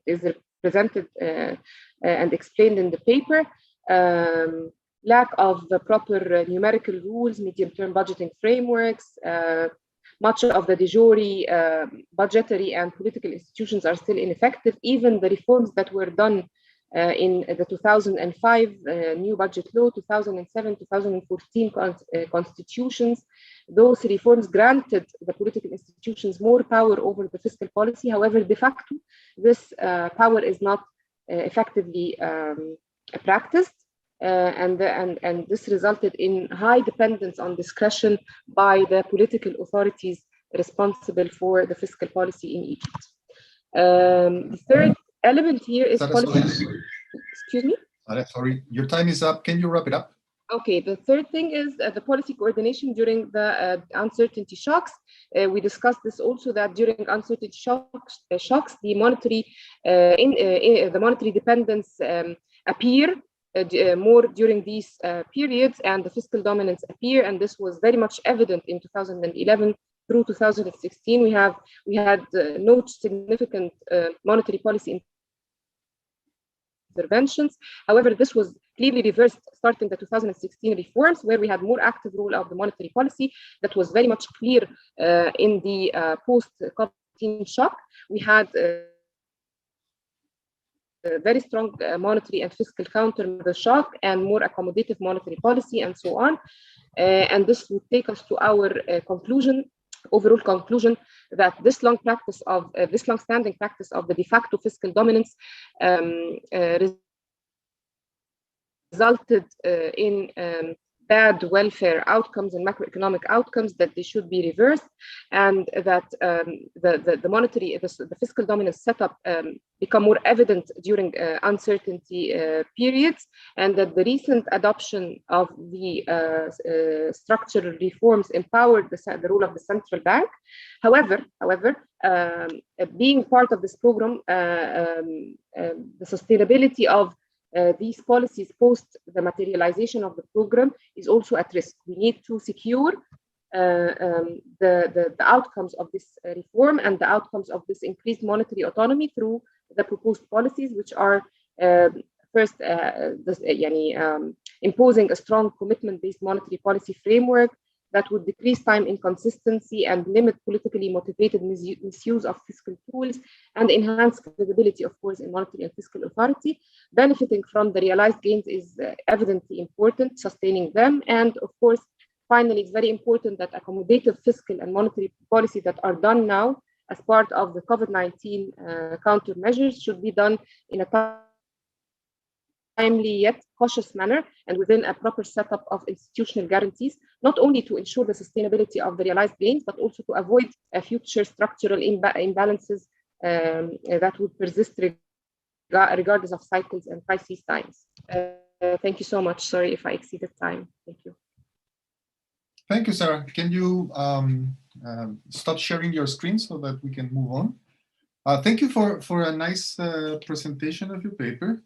is presented and explained in the paper. Lack of the proper numerical rules, medium-term budgeting frameworks, much of the de jure budgetary and political institutions are still ineffective. Even the reforms that were done in the 2005 new budget law, 2007, 2014 constitutions, those reforms granted the political institutions more power over the fiscal policy. However, de facto, this power is not effectively practiced. And this resulted in high dependence on discretion by the political authorities responsible for the fiscal policy in Egypt. The third element here is policy. Excuse me? Sorry, your time is up. Can you wrap it up? Okay, the third thing is the policy coordination during the uncertainty shocks. We discussed this also, that during uncertainty shocks, the monetary dependence appear more during these periods, and the fiscal dominance appear, and this was very much evident in 2011 through 2016. We had no significant monetary policy interventions. However, this was clearly reversed starting the 2016 reforms, where we had more active role of the monetary policy. That was very much clear in the post-COVID-19 shock. We had very strong monetary and fiscal counter the shock, and more accommodative monetary policy, and so on. And this would take us to our overall conclusion, that this long-standing practice of the de facto fiscal dominance resulted in bad welfare outcomes and macroeconomic outcomes, that they should be reversed, and that the fiscal dominance setup become more evident during uncertainty periods, and that the recent adoption of the structural reforms empowered the role of the central bank. However, being part of this program, the sustainability of these policies post the materialization of the program is also at risk. We need to secure the outcomes of this reform and the outcomes of this increased monetary autonomy through the proposed policies, which are first imposing a strong commitment-based monetary policy framework that would decrease time inconsistency and limit politically motivated misuse of fiscal tools, and enhance credibility, of course, in monetary and fiscal authority. Benefiting from the realized gains is evidently important, sustaining them. And of course, finally, it's very important that accommodative fiscal and monetary policy that are done now as part of the COVID-19 countermeasures should be done in a timely yet cautious manner and within a proper setup of institutional guarantees, not only to ensure the sustainability of the realized gains, but also to avoid future structural imbalances that would persist regardless of cycles and crisis times. Thank you so much. Sorry if I exceeded time. Thank you. Thank you, Sarah. Can you stop sharing your screen so that we can move on? Thank you for a nice presentation of your paper.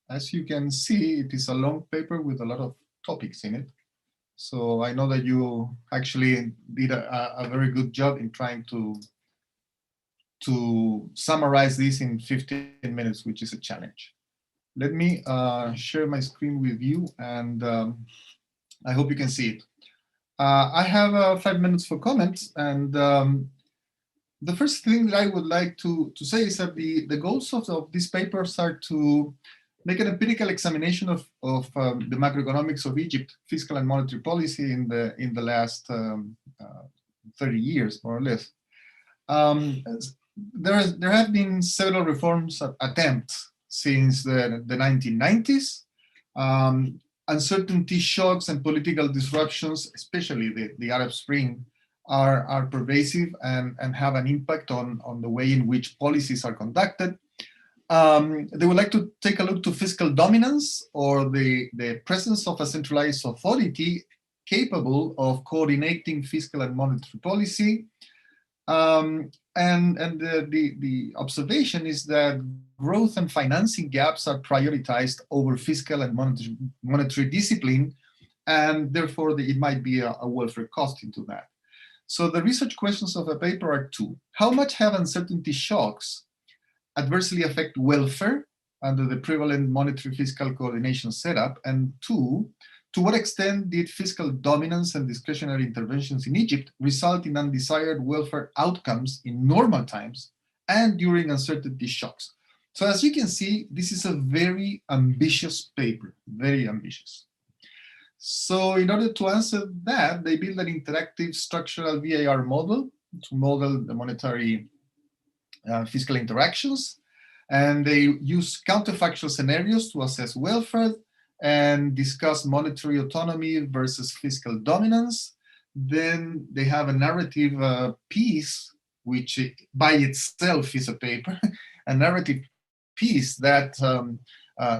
As you can see, it is a long paper with a lot of topics in it. So I know that you actually did a very good job in trying to summarize this in 15 minutes, which is a challenge. Let me share my screen with you, and I hope you can see it. I have 5 minutes for comments, and the first thing that I would like to say is that the goals of these papers are to make an empirical examination of the macroeconomics of Egypt, fiscal and monetary policy in the last 30 years, more or less. There have been several reforms attempts since the 1990s. Uncertainty, shocks, and political disruptions, especially the Arab Spring, are pervasive and have an impact on the way in which policies are conducted. They would like to take a look to fiscal dominance, or the presence of a centralized authority capable of coordinating fiscal and monetary policy. And the observation is that growth and financing gaps are prioritized over fiscal and monetary discipline, and therefore it might be a welfare cost into that. So the research questions of the paper are two. How much have uncertainty shocks adversely affect welfare under the prevalent monetary fiscal coordination setup? And two, to what extent did fiscal dominance and discretionary interventions in Egypt result in undesired welfare outcomes in normal times and during uncertainty shocks? So as you can see, this is a very ambitious paper, very ambitious. So in order to answer that, they build an interactive structural VAR model to model the monetary fiscal interactions, and they use counterfactual scenarios to assess welfare and discuss monetary autonomy versus fiscal dominance. Then they have a narrative piece, which by itself is a paper, a narrative piece that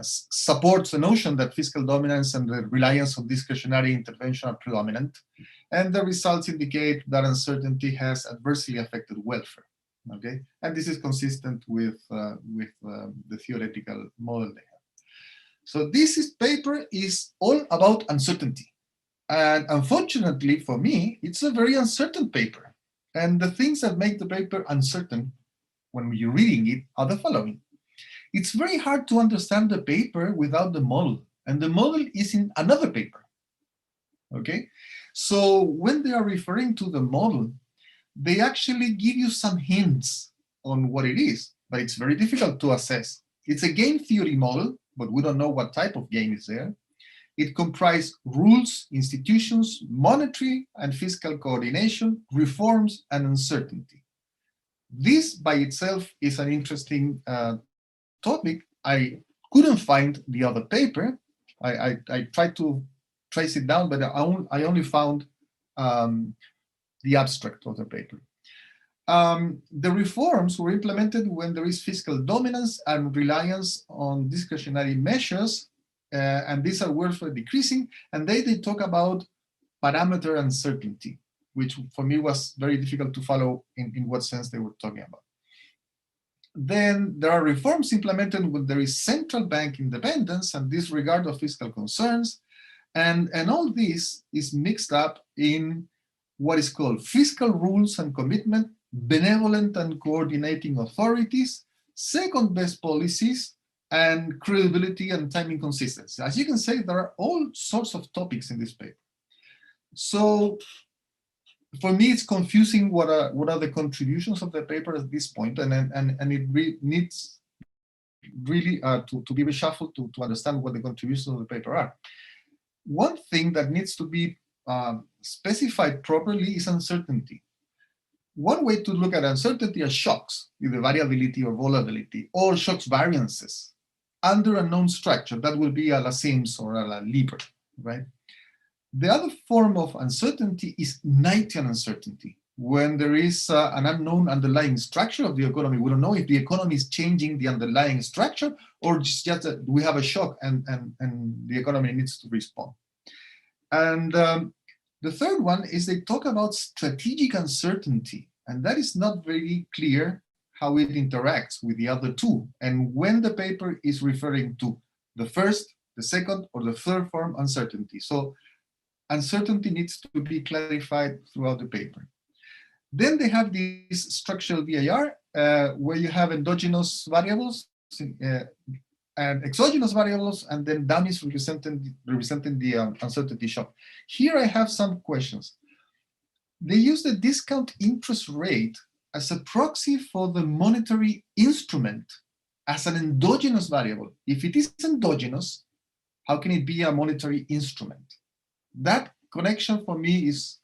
supports the notion that fiscal dominance and the reliance on discretionary intervention are predominant, and the results indicate that uncertainty has adversely affected welfare. Okay, and this is consistent with the theoretical model they have. So this paper is all about uncertainty, and unfortunately for me, it's a very uncertain paper. And the things that make the paper uncertain when you're reading it are the following. It's very hard to understand the paper without the model, and the model is in another paper. Okay, so when they are referring to the model, they actually give you some hints on what it is, but it's very difficult to assess. It's a game theory model, but we don't know what type of game is there. It comprises rules, institutions, monetary and fiscal coordination, reforms, and uncertainty. This by itself is an interesting topic. I couldn't find the other paper. I tried to trace it down, but I only found the abstract of the paper. The reforms were implemented when there is fiscal dominance and reliance on discretionary measures, and these are words for decreasing, and they talk about parameter uncertainty, which for me was very difficult to follow in what sense they were talking about. Then there are reforms implemented when there is central bank independence and disregard of fiscal concerns, and all this is mixed up in what is called fiscal rules and commitment, benevolent and coordinating authorities, second best policies, and credibility and timing consistency. As you can see, there are all sorts of topics in this paper. So for me, it's confusing what are the contributions of the paper at this point, and it needs really to be reshuffled to understand what the contributions of the paper are. One thing that needs to be specified properly is uncertainty. One way to look at uncertainty are shocks, either variability or volatility, or shocks variances under a known structure. That will be a la Sims or a la Lieber, right? The other form of uncertainty is Knightian uncertainty, when there is an unknown underlying structure of the economy. We don't know if the economy is changing the underlying structure, or just that we have a shock and the economy needs to respond. And the third one is they talk about strategic uncertainty, and that is not very clear how it interacts with the other two, and when the paper is referring to the first, the second, or the third form uncertainty. So uncertainty needs to be clarified throughout the paper. Then they have this structural VAR, where you have endogenous variables and exogenous variables, and then dummies representing the uncertainty shock. Here I have some questions. They use the discount interest rate as a proxy for the monetary instrument as an endogenous variable. If it is endogenous, how can it be a monetary instrument? That connection for me is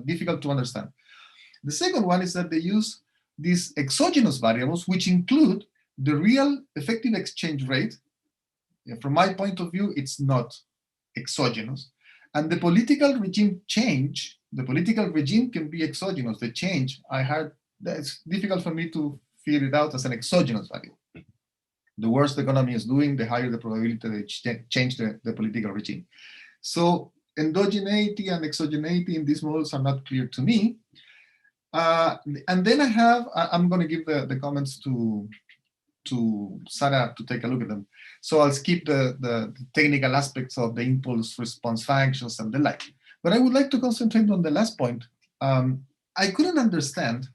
difficult to understand. The second one is that they use these exogenous variables, which include the real effective exchange rate. From my point of view, it's not exogenous. And the political regime change, the political regime can be exogenous. The change, it's difficult for me to figure it out as an exogenous value. The worse the economy is doing, the higher the probability they change the political regime. So endogeneity and exogeneity in these models are not clear to me. And then I'm going to give the comments to Sarah to take a look at them. So I'll skip the technical aspects of the impulse response functions and the like. But I would like to concentrate on the last point. I couldn't understand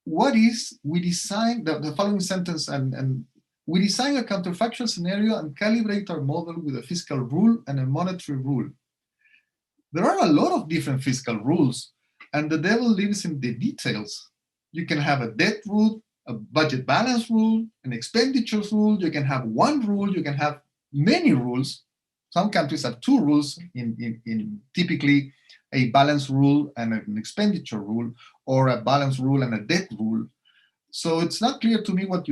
what is we design the following sentence, and we design a counterfactual scenario and calibrate our model with a fiscal rule and a monetary rule. There are a lot of different fiscal rules, and the devil lives in the details. You can have a debt rule, a budget balance rule, an expenditures rule. You can have one rule, you can have many rules. Some countries have two rules in typically a balance rule and an expenditure rule, or a balance rule and a debt rule. So it's not clear to me what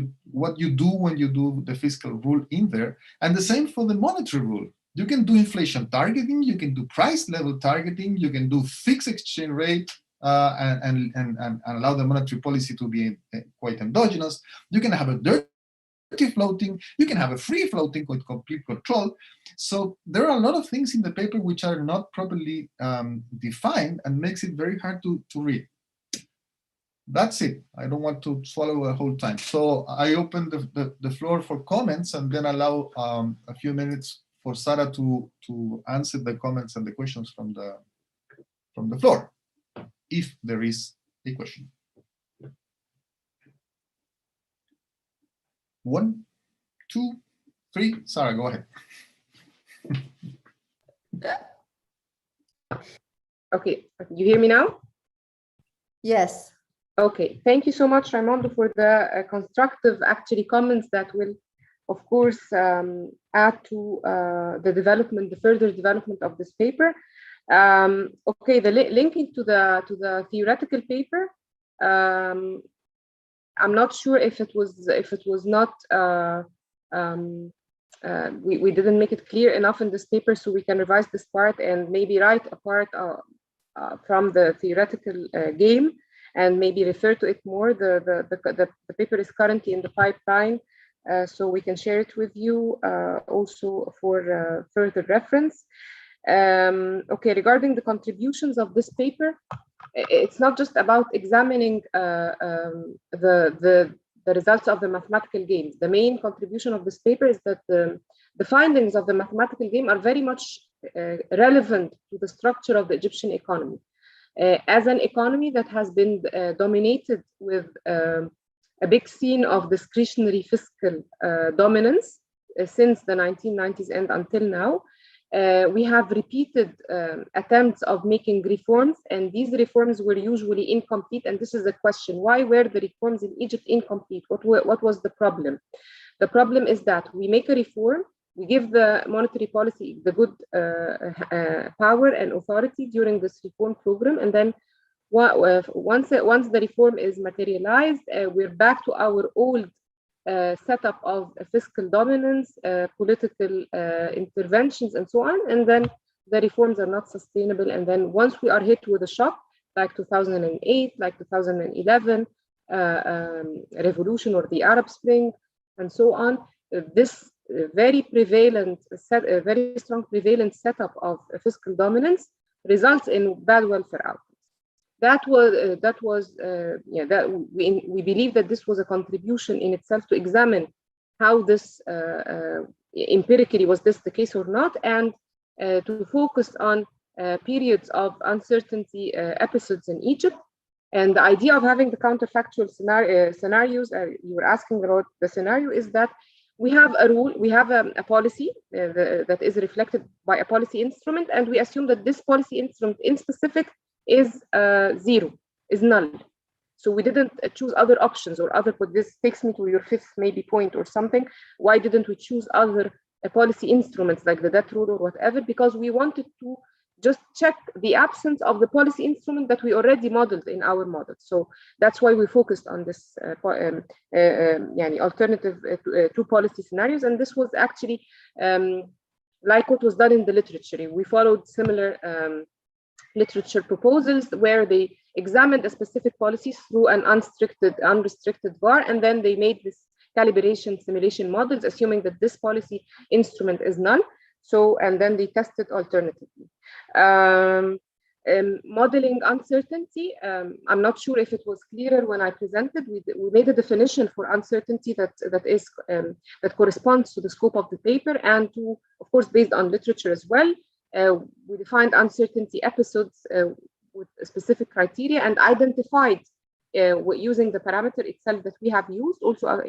you do when you do the fiscal rule in there. And the same for the monetary rule. You can do inflation targeting, you can do price level targeting, you can do fixed exchange rate and allow the monetary policy to be quite endogenous. You can have a dirty floating, you can have a free floating with complete control. So there are a lot of things in the paper which are not properly defined and makes it very hard to read. That's it. I don't want to swallow a whole time. So I open the floor for comments and then allow a few minutes for Sarah to answer the comments and the questions from the floor, if there is a question. 1, 2, 3. Sarah, go ahead. Okay, you hear me now? Yes. Okay, thank you so much, Raimondo, for the constructive actually comments that will, of course, add to the further development of this paper. Okay, linking to the theoretical paper. I'm not sure if it was not we didn't make it clear enough in this paper, so we can revise this part and maybe write a part from the theoretical game and maybe refer to it more. The paper is currently in the pipeline, so we can share it with you also for further reference. Okay, regarding the contributions of this paper, it's not just about examining the results of the mathematical games. The main contribution of this paper is that the findings of the mathematical game are very much relevant to the structure of the Egyptian economy. As an economy that has been dominated with a big scene of discretionary fiscal dominance since the 1990s and until now, we have repeated attempts of making reforms, and these reforms were usually incomplete. And this is the question: why were the reforms in Egypt incomplete? What was the problem? The problem is that we make a reform, we give the monetary policy the good power and authority during this reform program, and then once the reform is materialized, we're back to our old setup of fiscal dominance, political interventions, and so on. And then the reforms are not sustainable. And then once we are hit with a shock, like 2008, like 2011, revolution or the Arab Spring, and so on, this very strong prevalent setup of fiscal dominance results in bad welfare outcomes. We believe that this was a contribution in itself to examine how this empirically was this the case or not, and to focus on periods of uncertainty episodes in Egypt. And the idea of having the counterfactual scenarios, you were asking about the scenario, is that we have a rule, we have a policy that is reflected by a policy instrument, and we assume that this policy instrument in specific is zero, is null. So we didn't choose other options or other, but this takes me to your fifth maybe point or something. Why didn't we choose other policy instruments like the debt rule or whatever? Because we wanted to just check the absence of the policy instrument that we already modeled in our model. So that's why we focused on this alternative two policy scenarios. And this was actually like what was done in the literature. We followed similar literature proposals where they examined a specific policy through an unrestricted VAR, and then they made this calibration simulation models, assuming that this policy instrument is null. So, and then they tested alternatively. Modeling uncertainty, I'm not sure if it was clearer when I presented. We made a definition for uncertainty that corresponds to the scope of the paper, and to, of course, based on literature as well. We defined uncertainty episodes with specific criteria and identified using the parameter itself that we have used, also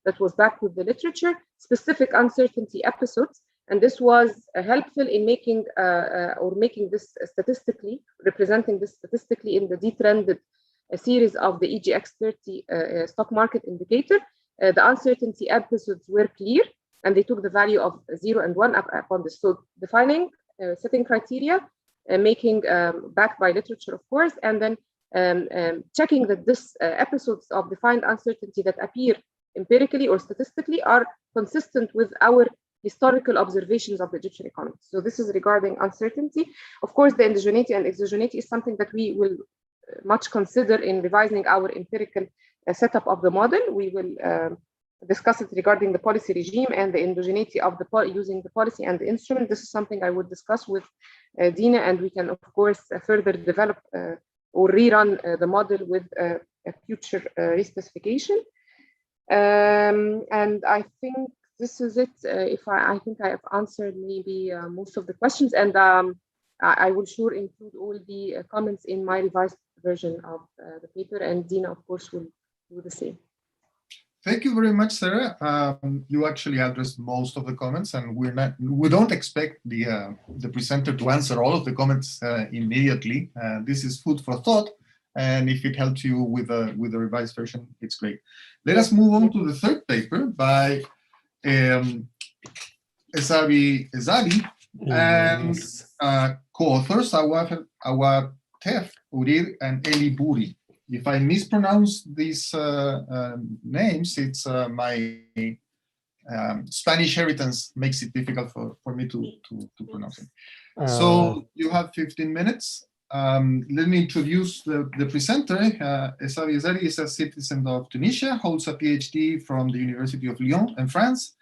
that was backed with the literature, specific uncertainty episodes. And this was helpful in making this statistically, representing this statistically in the detrended series of the EGX30 stock market indicator. The uncertainty episodes were clear, and they took the value of 0 and 1 upon this. So defining, setting criteria, making backed by literature, of course, and then checking that this episodes of defined uncertainty that appear empirically or statistically are consistent with our historical observations of the Egyptian economy. So this is regarding uncertainty. Of course, the endogeneity and exogeneity is something that we will much consider in revising our empirical setup of the model. We will discuss it regarding the policy regime and the endogeneity of using the policy and the instrument. This is something I would discuss with Dina, and we can, of course, further develop or rerun the model with a future respecification. And I think this is it. I think I have answered maybe most of the questions, and I will sure include all the comments in my revised version of the paper, and Dina, of course, will do the same. Thank you very much, Sarah. You actually addressed most of the comments, and we don't expect the presenter to answer all of the comments immediately. This is food for thought, and if it helps you with the revised version, it's great. Let us move on to the third paper by Esabi and co-authors Awad Tef, Urir, and Eli Buri. If I mispronounce these names, it's my Spanish heritage makes it difficult for me to pronounce it. So you have 15 minutes. Let me introduce the presenter. Essavi Ezari is a citizen of Tunisia, holds a PhD from the University of Lyon in France,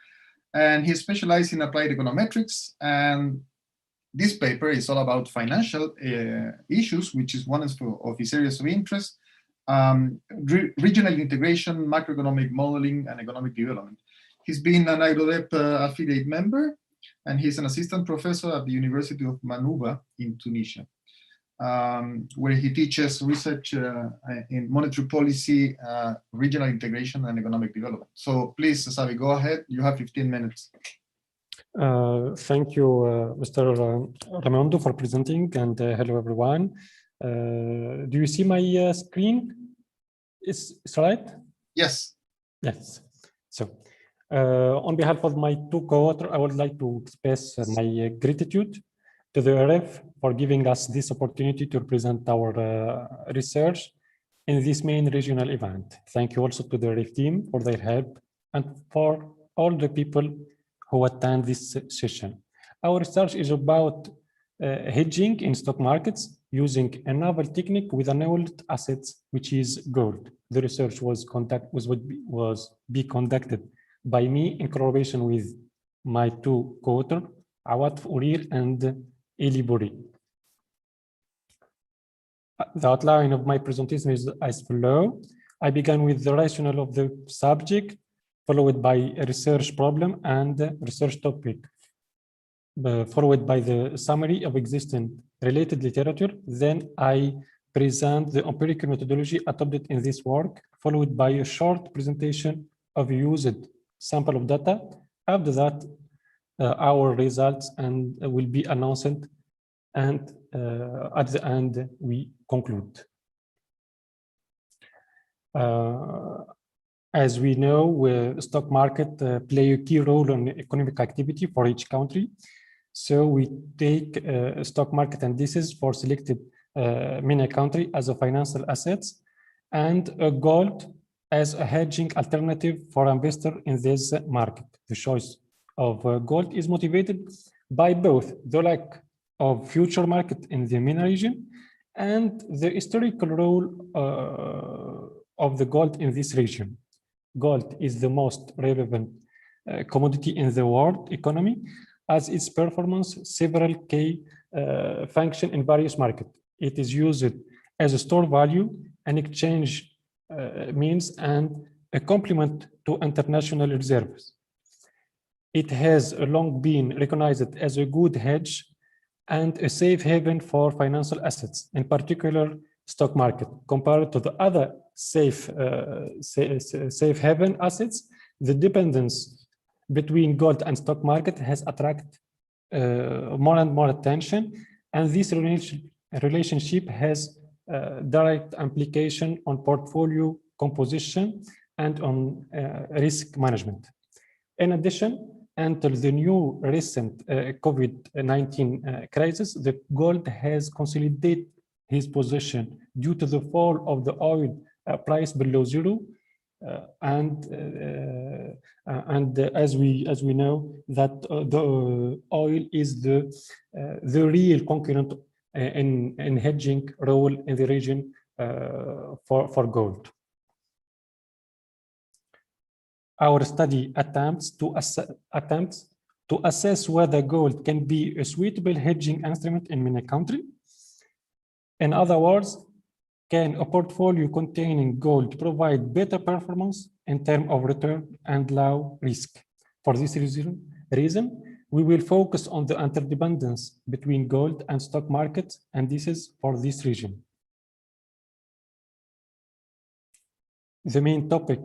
and he specialized in applied econometrics. And this paper is all about financial issues, which is one of his areas of interest, regional integration, macroeconomic modeling, and economic development. He's been an Aggregate affiliate member, and he's an assistant professor at the University of Manouba in Tunisia, where he teaches research in monetary policy, regional integration, and economic development. So please, Savi, go ahead. You have 15 minutes. Thank you, Mr. Raimondo, for presenting, and hello, everyone. Do you see my screen? It's right? Yes. Yes. So, on behalf of my two co-authors, I would like to express my gratitude to the ERF for giving us this opportunity to present our research in this main regional event. Thank you also to the ERF team for their help and for all the people who attend this session. Our research is about hedging in stock markets using a novel technique with an old asset, which is gold. The research was conducted by me in collaboration with my two co-authors, Awad Fourir and Eli Bouri. The outline of my presentation is as follows. I began with the rationale of the subject, followed by a research problem and research topic, followed by the summary of existing related literature. Then I present the empirical methodology adopted in this work, followed by a short presentation of used sample of data. After that, our results will be announced, and at the end, we conclude. As we know, stock market play a key role in economic activity for each country. So we take stock market indices for selected MENA country as a financial assets, and gold as a hedging alternative for investor in this market. The choice of gold is motivated by both the lack of future market in the MENA region and the historical role of the gold in this region. Gold is the most relevant commodity in the world economy, as its performance several key function in various markets. It is used as a store value, an exchange means, and a complement to international reserves. It has long been recognized as a good hedge and a safe haven for financial assets, in particular stock market. Compared to the other safe haven assets, the dependence between gold and stock market has attracted more and more attention, and this relationship has direct implication on portfolio composition and on risk management. In addition, until the new recent COVID-19 crisis, the gold has consolidated his position due to the fall of the oil price below zero, and as we know that the oil is the real concurrent in hedging role in the region for gold. Our study attempts to assess whether gold can be a suitable hedging instrument in MENA country. In other words, can a portfolio containing gold provide better performance in terms of return and low risk? For this reason, we will focus on the interdependence between gold and stock markets, and this is for this region. The main topic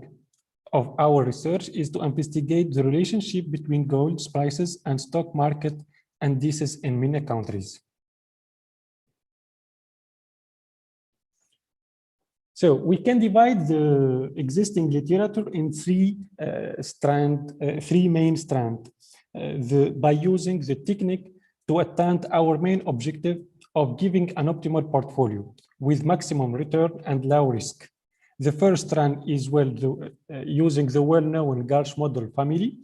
of our research is to investigate the relationship between gold prices and stock market indices in MENA countries. So we can divide the existing literature in three main strands by using the technique to attain our main objective of giving an optimal portfolio with maximum return and low risk. The first strand is using the well-known Garch model family,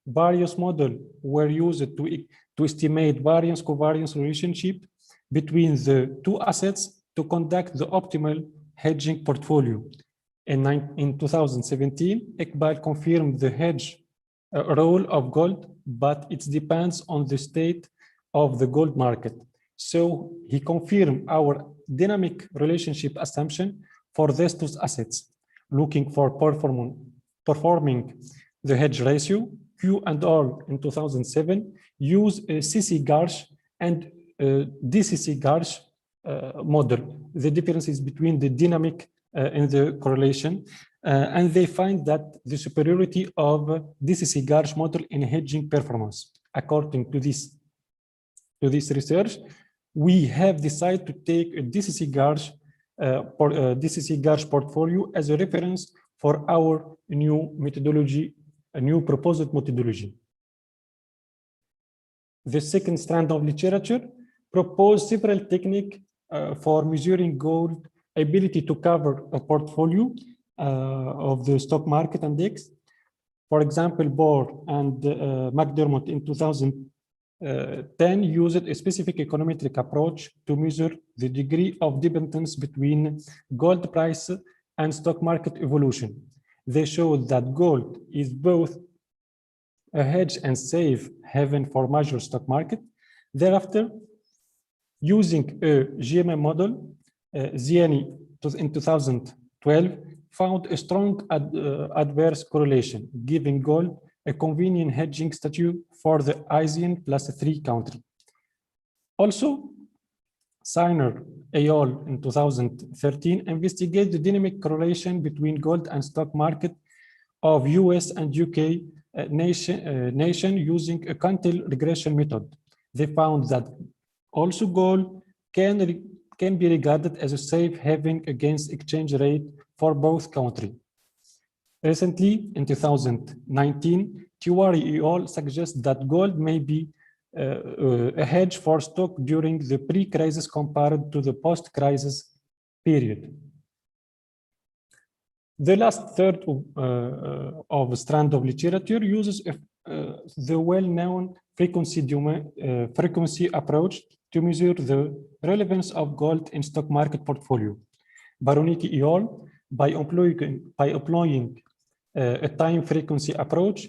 Various models were used to estimate variance-covariance relationship between the two assets to conduct the optimal hedging portfolio. In 2017, Iqbal confirmed the hedge role of gold, but it depends on the state of the gold market. So he confirmed our dynamic relationship assumption for these two assets, looking for performing the hedge ratio. Q&R in 2007 used a CC-Garch and DCC-Garch model. The difference is between the dynamic and the correlation, and they find that the superiority of DCC-Garch model in hedging performance. According to this research, we have decided to take a DCC-Garch portfolio as a reference for our new methodology, a new proposed methodology. The second strand of literature proposed several techniques for measuring gold ability to cover a portfolio of the stock market index. For example, Bohr and McDermott in 2010 used a specific econometric approach to measure the degree of dependence between gold price and stock market evolution. They showed that gold is both a hedge and safe haven for major stock market. Thereafter, using a GMM model, Ziani in 2012 found a strong adverse correlation, giving gold a convenient hedging status for the ASEAN +3 country. Also, Signer et al. In 2013 investigated the dynamic correlation between gold and stock market of US and UK nation using a Cantil regression method. They found that also gold can be regarded as a safe haven against exchange rate for both countries. Recently, in 2019, Tiwari et al. Suggests that gold may be a hedge for stock during the pre-crisis compared to the post-crisis period. The last third of strand of literature uses the well-known frequency approach to measure the relevance of gold in stock market portfolio. Baroniki et al. By employing a time frequency approach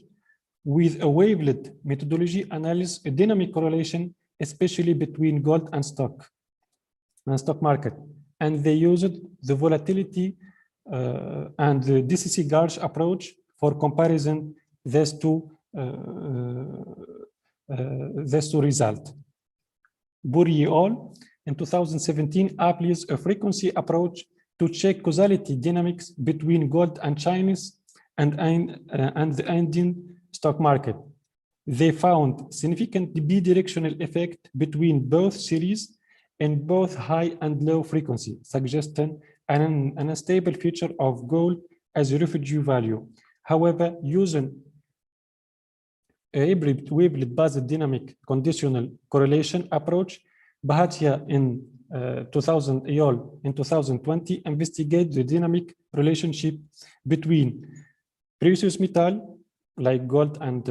with a wavelet methodology analyze a dynamic correlation, especially between gold and stock market. And they used the volatility and the DCC-Garch approach for comparison these two results. Bouri et al. In 2017 applies a frequency approach to check causality dynamics between gold and Chinese and the Indian stock market. They found significant bidirectional effect between both series in both high and low frequency, suggesting an unstable feature of gold as a refuge value. However, using a hybrid wavelet-based dynamic conditional correlation approach, Bhatia in 2020 investigate the dynamic relationship between precious metal like gold and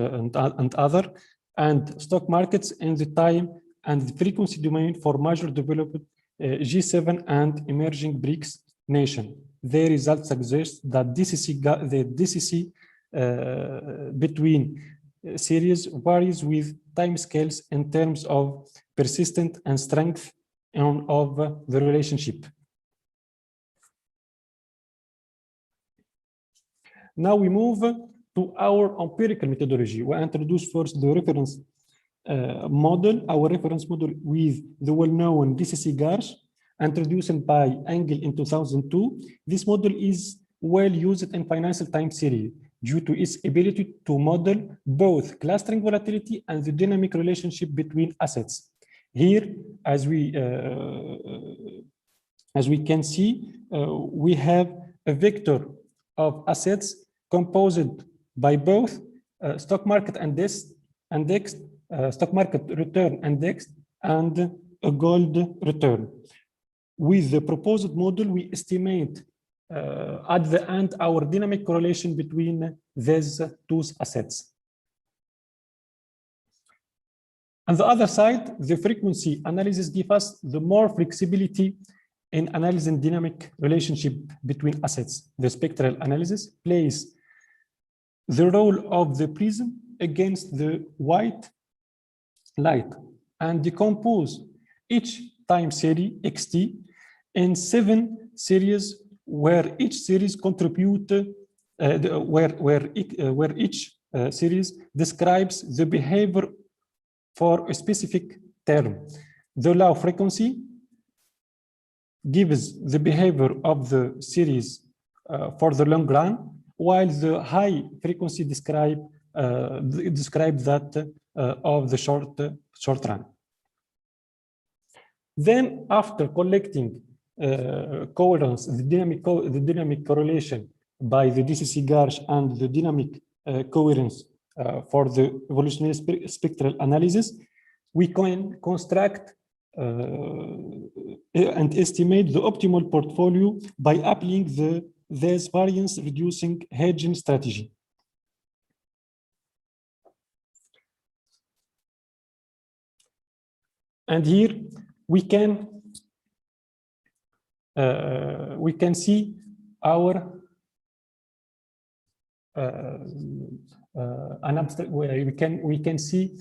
other and stock markets in the time and frequency domain for major developed G7 and emerging BRICS nation. Their results suggest that the DCC between series varies with timescales in terms of persistence and strength of the relationship. Now we move to our empirical methodology. We introduce first the reference model, our reference model with the well-known DCC-Garch, introduced by Engel in 2002. This model is well used in financial time series due to its ability to model both clustering volatility and the dynamic relationship between assets. Here, as we can see, we have a vector of assets composed by both stock market index, stock market return index, and a gold return. With the proposed model, we estimate at the end our dynamic correlation between these two assets. On the other side, the frequency analysis gives us the more flexibility in analyzing dynamic relationship between assets. The spectral analysis plays the role of the prism against the white light and decompose each time series xt in 7 series where each series contribute where each series describes the behavior for a specific term. The low frequency gives the behavior of the series for the long run, while the high frequency describe that of the short run. Then, after collecting coherence, the dynamic correlation by the DCC Garch and the dynamic coherence for the evolutionary spectral analysis, we can construct and estimate the optimal portfolio by applying this variance reducing hedging strategy. And here we can see our an abstract where we can see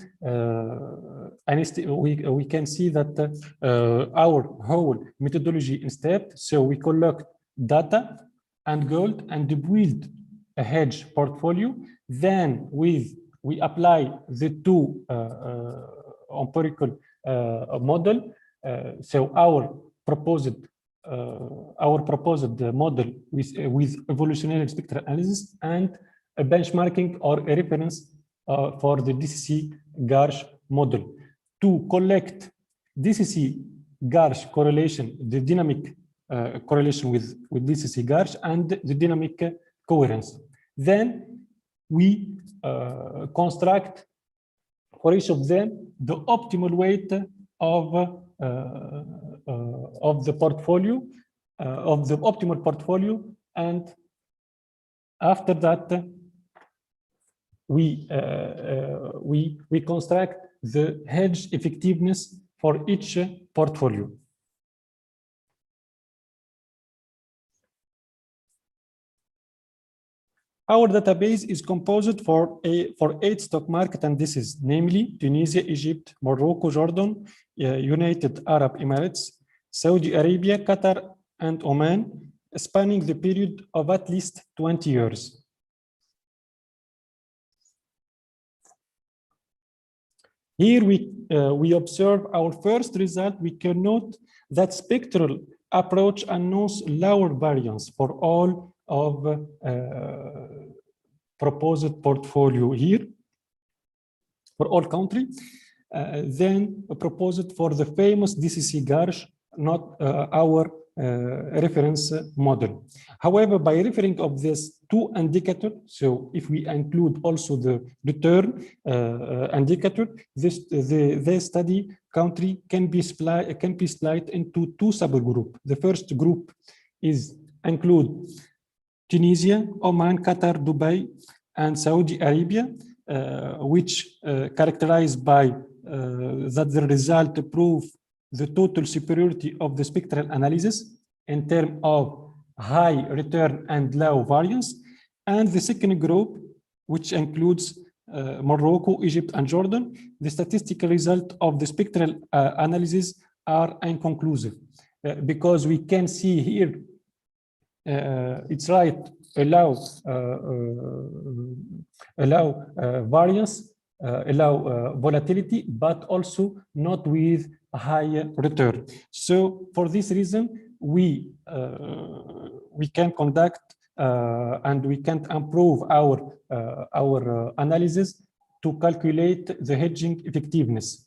that our whole methodology in step. So we collect data and gold and build a hedge portfolio. Then we apply the two empirical model. So our proposed model with evolutionary spectral analysis and a benchmarking or a reference for the DCC Garch model to collect DCC Garch correlation, the dynamic correlation with DCC Garch and the dynamic coherence. Then we construct for each of them the optimal weight of the portfolio, of the optimal portfolio, and after that we construct the hedge effectiveness for each portfolio. Our database is composed for 8 stock market indices, namely Tunisia, Egypt, Morocco, Jordan, United Arab Emirates, Saudi Arabia, Qatar, and Oman, spanning the period of at least 20 years. Here we observe our first result. We can note that spectral approach announces lower variance for all of proposed portfolio here for all country, then proposed for the famous DCC Garch, not our reference model. However, by referring of this two indicator, so if we include also the return indicator, the study country can be split into 2 subgroups. The first group is include Tunisia, Oman, Qatar, Dubai, and Saudi Arabia, which characterized by that the result prove the total superiority of the spectral analysis in terms of high return and low variance. And the second group, which includes Morocco, Egypt, and Jordan, the statistical result of the spectral analysis are inconclusive because we can see here it's right, allow variance, allow volatility, but also not with a high return. So for this reason, we can conduct and we can improve our analysis to calculate the hedging effectiveness.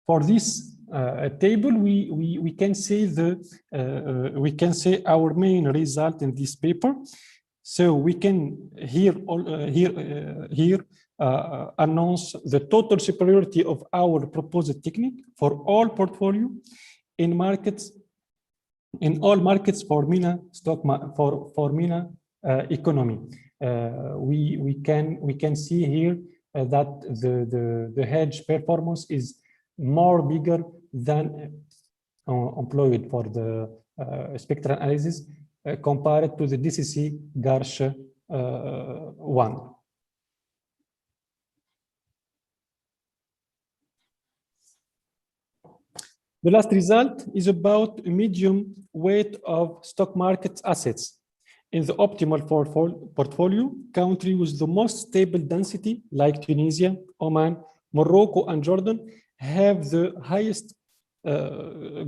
For this table, we can say our main result in this paper. So we can here announce the total superiority of our proposed technique for all portfolio in all markets for MENA for MENA economy. we can see here that the hedge performance is more bigger than employed for the spectral analysis compared to the DCC Garch one. The last result is about medium weight of stock market assets. In the optimal portfolio, country with the most stable density, like Tunisia, Oman, Morocco, and Jordan, have the highest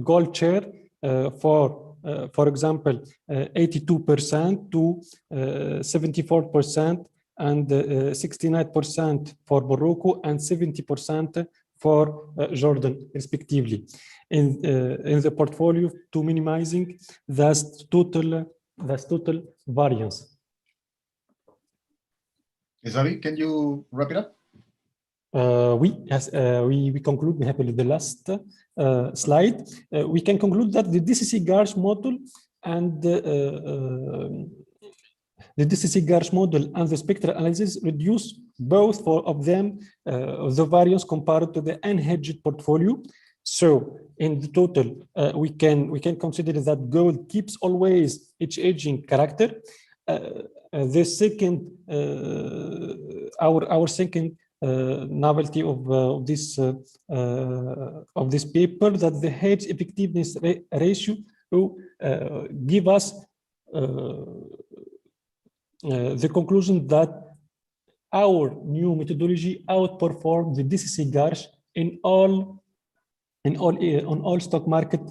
gold share for example, 82% to 74%, and 69% for Morocco and 70% for Jordan, respectively. In the portfolio, to minimizing that's total variance. Isavi, can you wrap it up? We conclude. We have the last slide. We can conclude that the DCC Garch model and the DCC Garch model and the spectral analysis reduce both of them the variance compared to the unhedged portfolio. So in the total, we can consider that gold keeps always its hedging character. The second, our second novelty of this paper, that the hedge effectiveness ratio give us the conclusion that our new methodology outperformed the DCC Garch on all stock market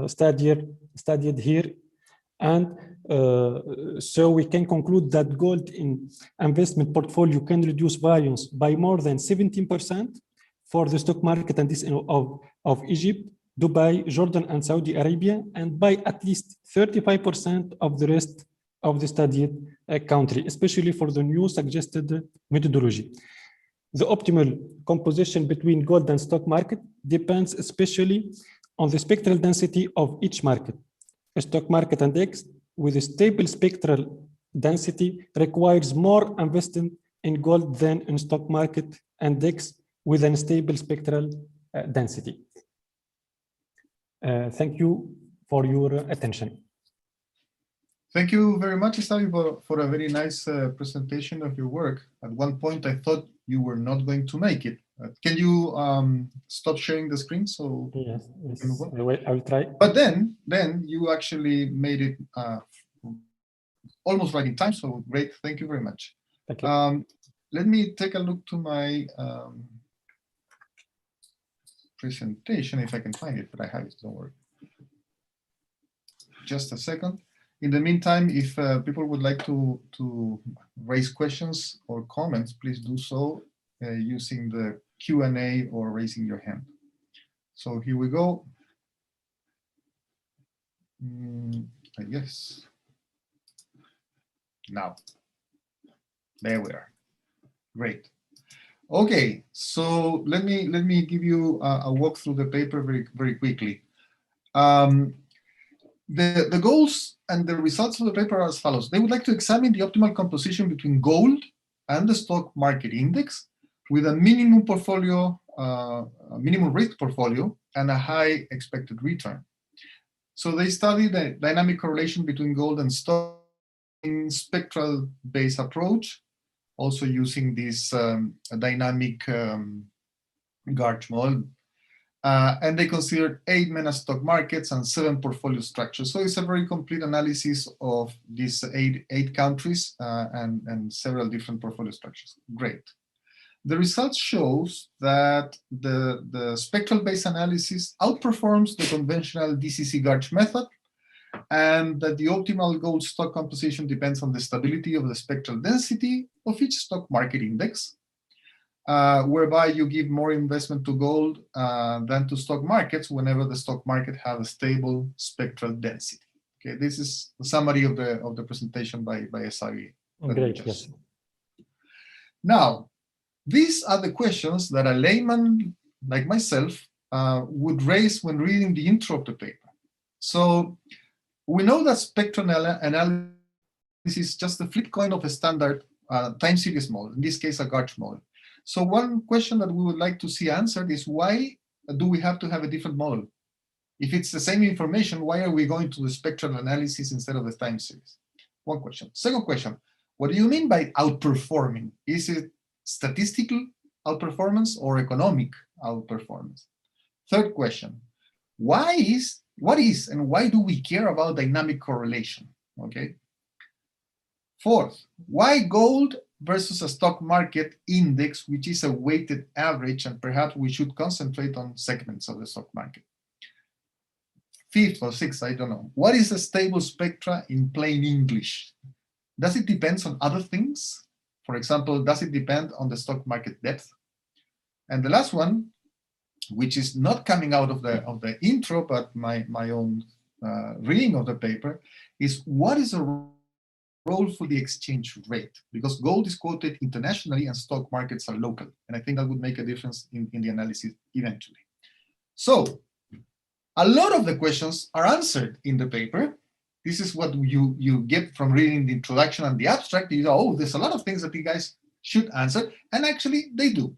studied here, and so we can conclude that gold in investment portfolio can reduce variance by more than 17% for the stock market and this of Egypt, Dubai, Jordan, and Saudi Arabia, and by at least 35% of the rest of the studied country, especially for the new suggested methodology. The optimal composition between gold and stock market depends especially on the spectral density of each market. A stock market index with a stable spectral density requires more investment in gold than in stock market index with a stable spectral density. Thank you for your attention. Thank you very much, Isavi, for a very nice presentation of your work. At one point, I thought you were not going to make it. Can you stop sharing the screen? So yes. I will try. But then you actually made it almost right in time. So great. Thank you very much. Thank you. Let me take a look to my presentation, if I can find it, but I have it. Don't worry. Just a second. In the meantime, if people would like to raise questions or comments, please do so using the Q&A or raising your hand. So here we go. I guess. Now, there we are. Great. Okay, so let me give you a walk through the paper very quickly. The goals and the results of the paper are as follows. They would like to examine the optimal composition between gold and the stock market index with a minimum portfolio, minimum risk portfolio, and a high expected return. So they study the dynamic correlation between gold and stock in spectral-based approach, also using this dynamic Garch model. And they considered 8 MENA stock markets and 7 portfolio structures. So it's a very complete analysis of these eight countries and several different portfolio structures. Great. The results shows that the spectral-based analysis outperforms the conventional DCC Garch method, and that the optimal gold stock composition depends on the stability of the spectral density of each stock market index. Whereby you give more investment to gold than to stock markets whenever the stock market have a stable spectral density. Okay, this is the summary of the presentation by Isavi. Great, yes. Now, these are the questions that a layman like myself would raise when reading the intro of the paper. So we know that spectral analysis is just the flip coin of a standard time series model, in this case, a GARCH model. So one question that we would like to see answered is, why do we have to have a different model? If it's the same information, why are we going to the spectral analysis instead of the time series? One question. Second question, what do you mean by outperforming? Is it statistical outperformance or economic outperformance? Third question, what is and why do we care about dynamic correlation? Okay. Fourth, why gold versus a stock market index, which is a weighted average, and perhaps we should concentrate on segments of the stock market? Fifth or sixth, I don't know. What is a stable spectra in plain English? Does it depend on other things? For example, does it depend on the stock market depth? And the last one, which is not coming out of the intro, but my own reading of the paper, is what is a role for the exchange rate? Because gold is quoted internationally and stock markets are local. And I think that would make a difference in the analysis eventually. So a lot of the questions are answered in the paper. This is what you get from reading the introduction and the abstract. You go, oh, there's a lot of things that you guys should answer. And actually they do.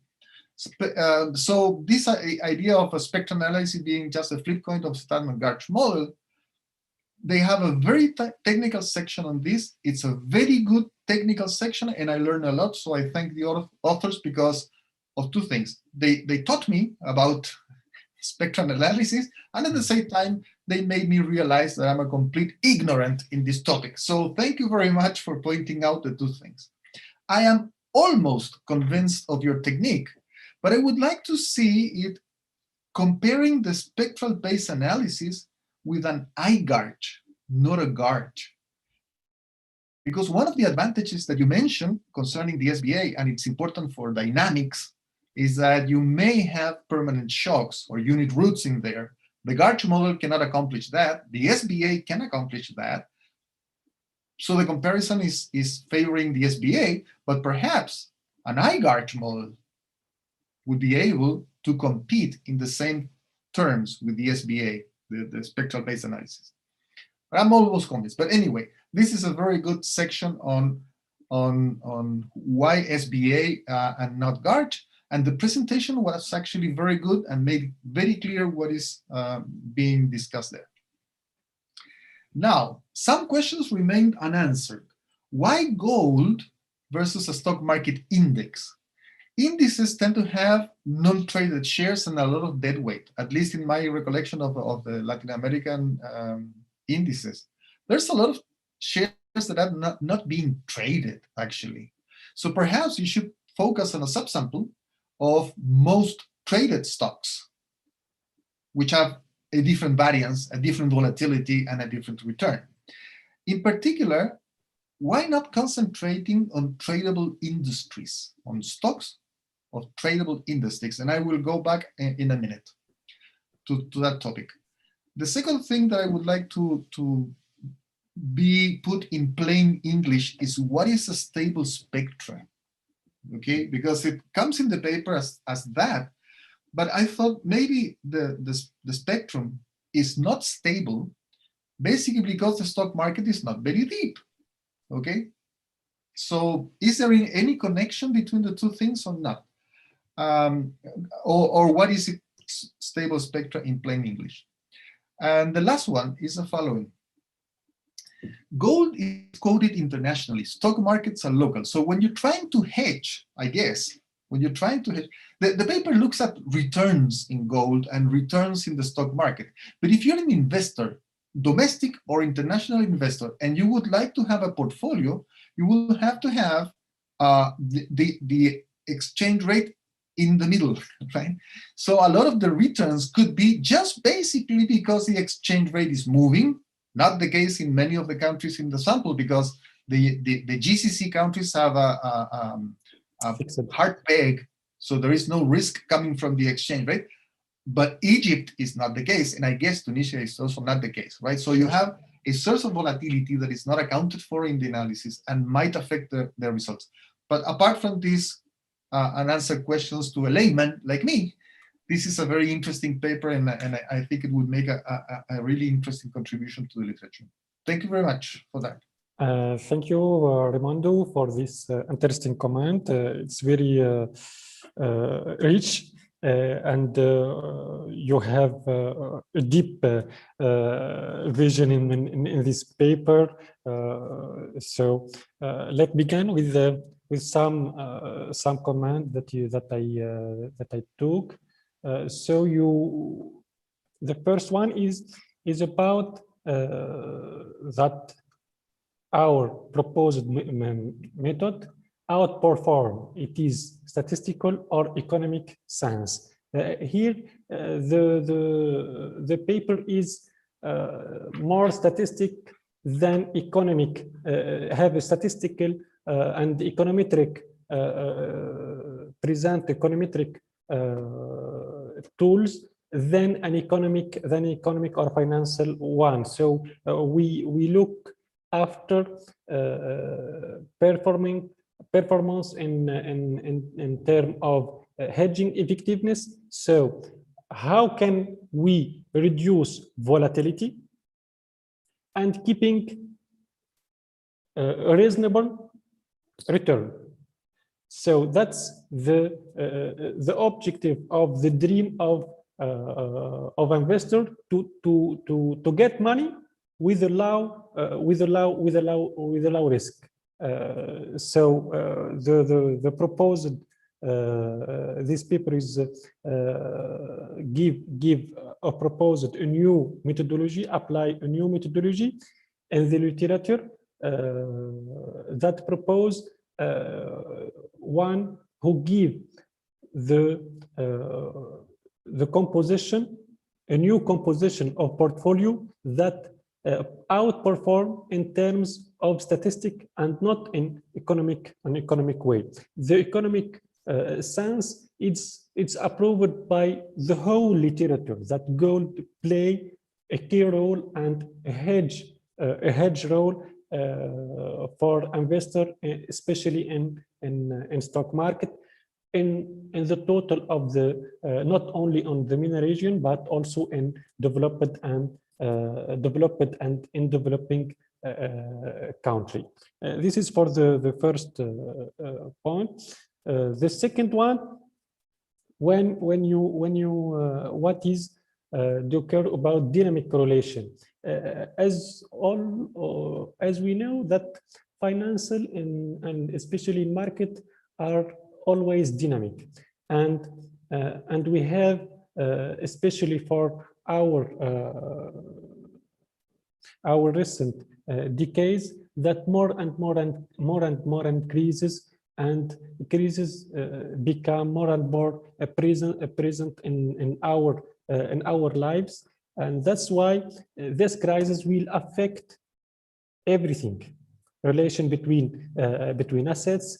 So this idea of a spectral analysis being just a flip coin of standard GARCH model, they have a very technical section on this. It's a very good technical section, and I learned a lot. So I thank the authors because of two things. They taught me about spectral analysis, and at the same time, they made me realize that I'm a complete ignorant in this topic. So thank you very much for pointing out the two things. I am almost convinced of your technique, but I would like to see it comparing the spectral-based analysis with an iGARCH, not a GARCH. Because one of the advantages that you mentioned concerning the SBA, and it's important for dynamics, is that you may have permanent shocks or unit roots in there. The GARCH model cannot accomplish that. The SBA can accomplish that. So the comparison is favoring the SBA, but perhaps an iGARCH model would be able to compete in the same terms with the SBA, the spectral-based analysis. I'm almost convinced. But anyway, this is a very good section on why SBA and not GARCH. And the presentation was actually very good and made very clear what is being discussed there. Now, some questions remained unanswered. Why gold versus a stock market index? Indices tend to have non-traded shares and a lot of dead weight, at least in my recollection of the Latin American indices. There's a lot of shares that are not being traded, actually. So perhaps you should focus on a subsample of most traded stocks, which have a different variance, a different volatility, and a different return. In particular, why not concentrating on tradable industries, on stocks of tradable industries? And I will go back in a minute to that topic. The second thing that I would like to be put in plain English is, what is a stable spectrum? Okay, because it comes in the paper as that, but I thought maybe the spectrum is not stable, basically because the stock market is not very deep. Okay, so is there any connection between the two things or not? Or what is it, stable spectra in plain English? And the last one is the following. Gold is quoted internationally. Stock markets are local. So when you're trying to hedge, I guess, when you're trying to hedge, the paper looks at returns in gold and returns in the stock market. But if you're an investor, domestic or international investor, and you would like to have a portfolio, you will have to have the exchange rate in the middle, right? So a lot of the returns could be just basically because the exchange rate is moving. Not the case in many of the countries in the sample, because the GCC countries have a hard peg, so there is no risk coming from the exchange rate. But Egypt is not the case, and I guess Tunisia is also not the case, right? So you have a source of volatility that is not accounted for in the analysis and might affect the results. But apart from this, unanswered questions to a layman like me, this is a very interesting paper, and I think it would make a really interesting contribution to the literature. Thank you very much for that. Thank you, Raimondo, for this interesting comment. It's very rich, and you have a deep vision in this paper. So let's begin with some comment that I took. So the first one is about that our proposed method outperform it is statistical or economic science. Here, the paper is more statistic than economic, have a statistical and econometric present econometric tools than an economic or financial one. So we look after performance in terms of hedging effectiveness. So how can we reduce volatility and keeping a reasonable return? So that's the objective of the dream of investor to get money with a low risk. So the proposed this paper is give a proposed a new methodology, apply a new methodology, and the literature that propose one who give the composition, a new composition of portfolio that outperform in terms of statistic and not in economic way. The economic sense, it's approved by the whole literature that gold play a key role and a hedge role for investor, especially in stock market, in the total of the not only on the MENA region but also in developed and in developing country. This is for the first point. The second one, when you what is the care about dynamic correlation? As we know that financial and especially market are always dynamic, and we have especially for our recent decades that more and more increases become more and more present in our lives, and that's why this crisis will affect everything, relation between assets,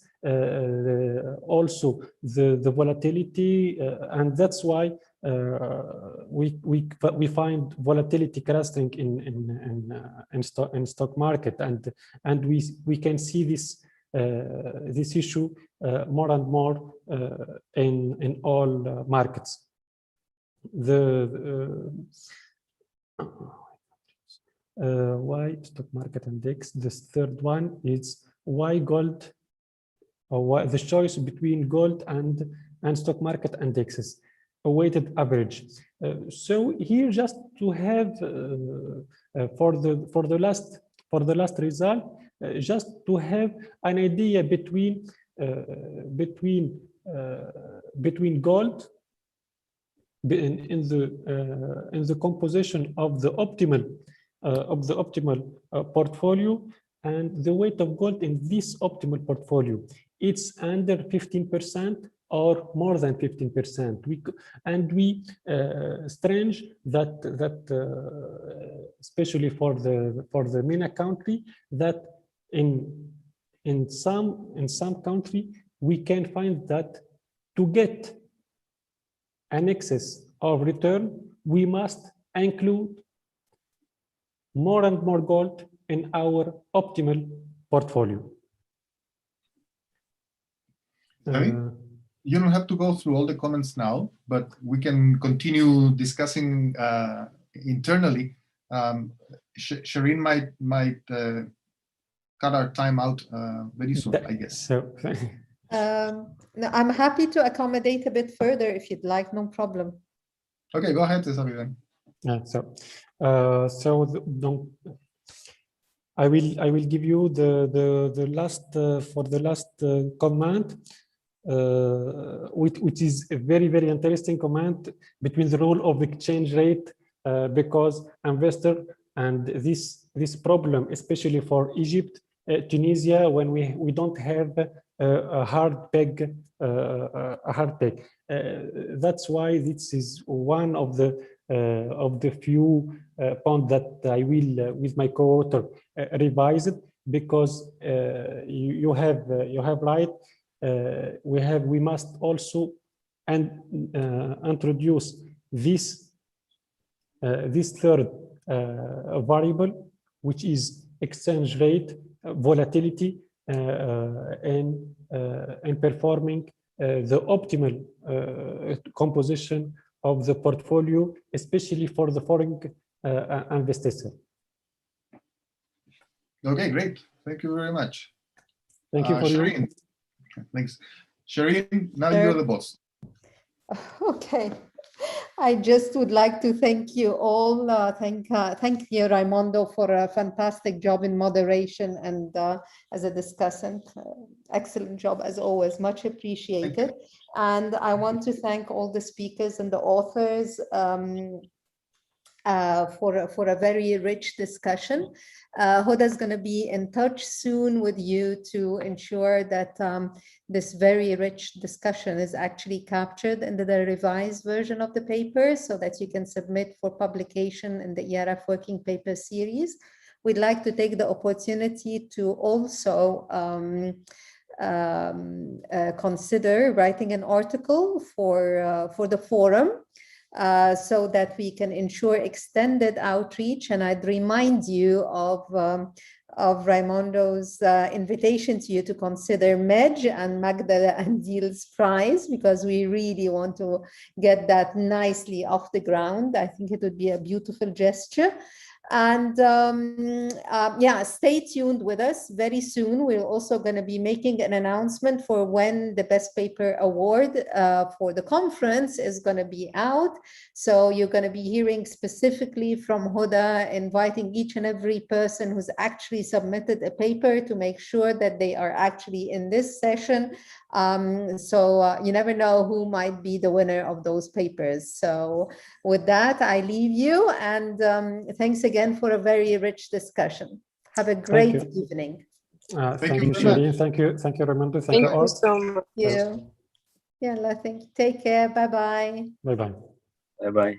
also the volatility, and that's why we find volatility clustering in stock market, and we can see this issue more and more in all markets. Why stock market index? This third one is why gold, or why the choice between gold and stock market indexes, a weighted average. So here, just to have for the last result, just to have an idea between gold in the composition of the optimal portfolio, and the weight of gold in this optimal portfolio. It's under 15% or more than 15%. We strange that especially for the MENA country, that in some country we can find that to get an excess of return, we must include more and more gold in our optimal portfolio. You don't have to go through all the comments now, but we can continue discussing internally. Shireen might cut our time out very soon, I guess. So, No, I'm happy to accommodate a bit further if you'd like, no problem. Okay, go ahead, Sabine. yeah, donc, I will give you the last for the last comment, which is a very interesting comment between the role of exchange rate, because investor and this problem, especially for Egypt, Tunisia, when we don't have a hard peg, that's why this is one of the few points that I will, with my co-author, revise it, because you have right. We must also introduce this third variable, which is exchange rate volatility, and performing the optimal composition of the portfolio, especially for the foreign investors. Okay, great. Thank you very much. Thank you for Shireen. Thanks. Shireen, now you're the boss. Okay. I just would like to thank you all. Thank you, Raimondo, for a fantastic job in moderation and as a discussant. Excellent job as always, much appreciated. And I want to thank all the speakers and the authors for a very rich discussion. Huda is going to be in touch soon with you to ensure that this very rich discussion is actually captured in the revised version of the paper, so that you can submit for publication in the ERF Working Paper Series. We'd like to take the opportunity to also consider writing an article for the forum, so that we can ensure extended outreach. And I'd remind you of Raimondo's invitation to you to consider Medj and Magda and Deal's prize, because we really want to get that nicely off the ground. I think it would be a beautiful gesture. And yeah, stay tuned with us. Very soon, we're also going to be making an announcement for when the Best Paper Award for the conference is going to be out. So you're going to be hearing specifically from Huda, inviting each and every person who's actually submitted a paper to make sure that they are actually in this session. So you never know who might be the winner of those papers. So with that, I leave you, and thanks again for a very rich discussion. Have a great evening. Thank you, Shireen. Thank you, Raimondo. Thank you all. So much. Yeah, thank you. Take care. Bye-bye. Bye-bye. Bye-bye.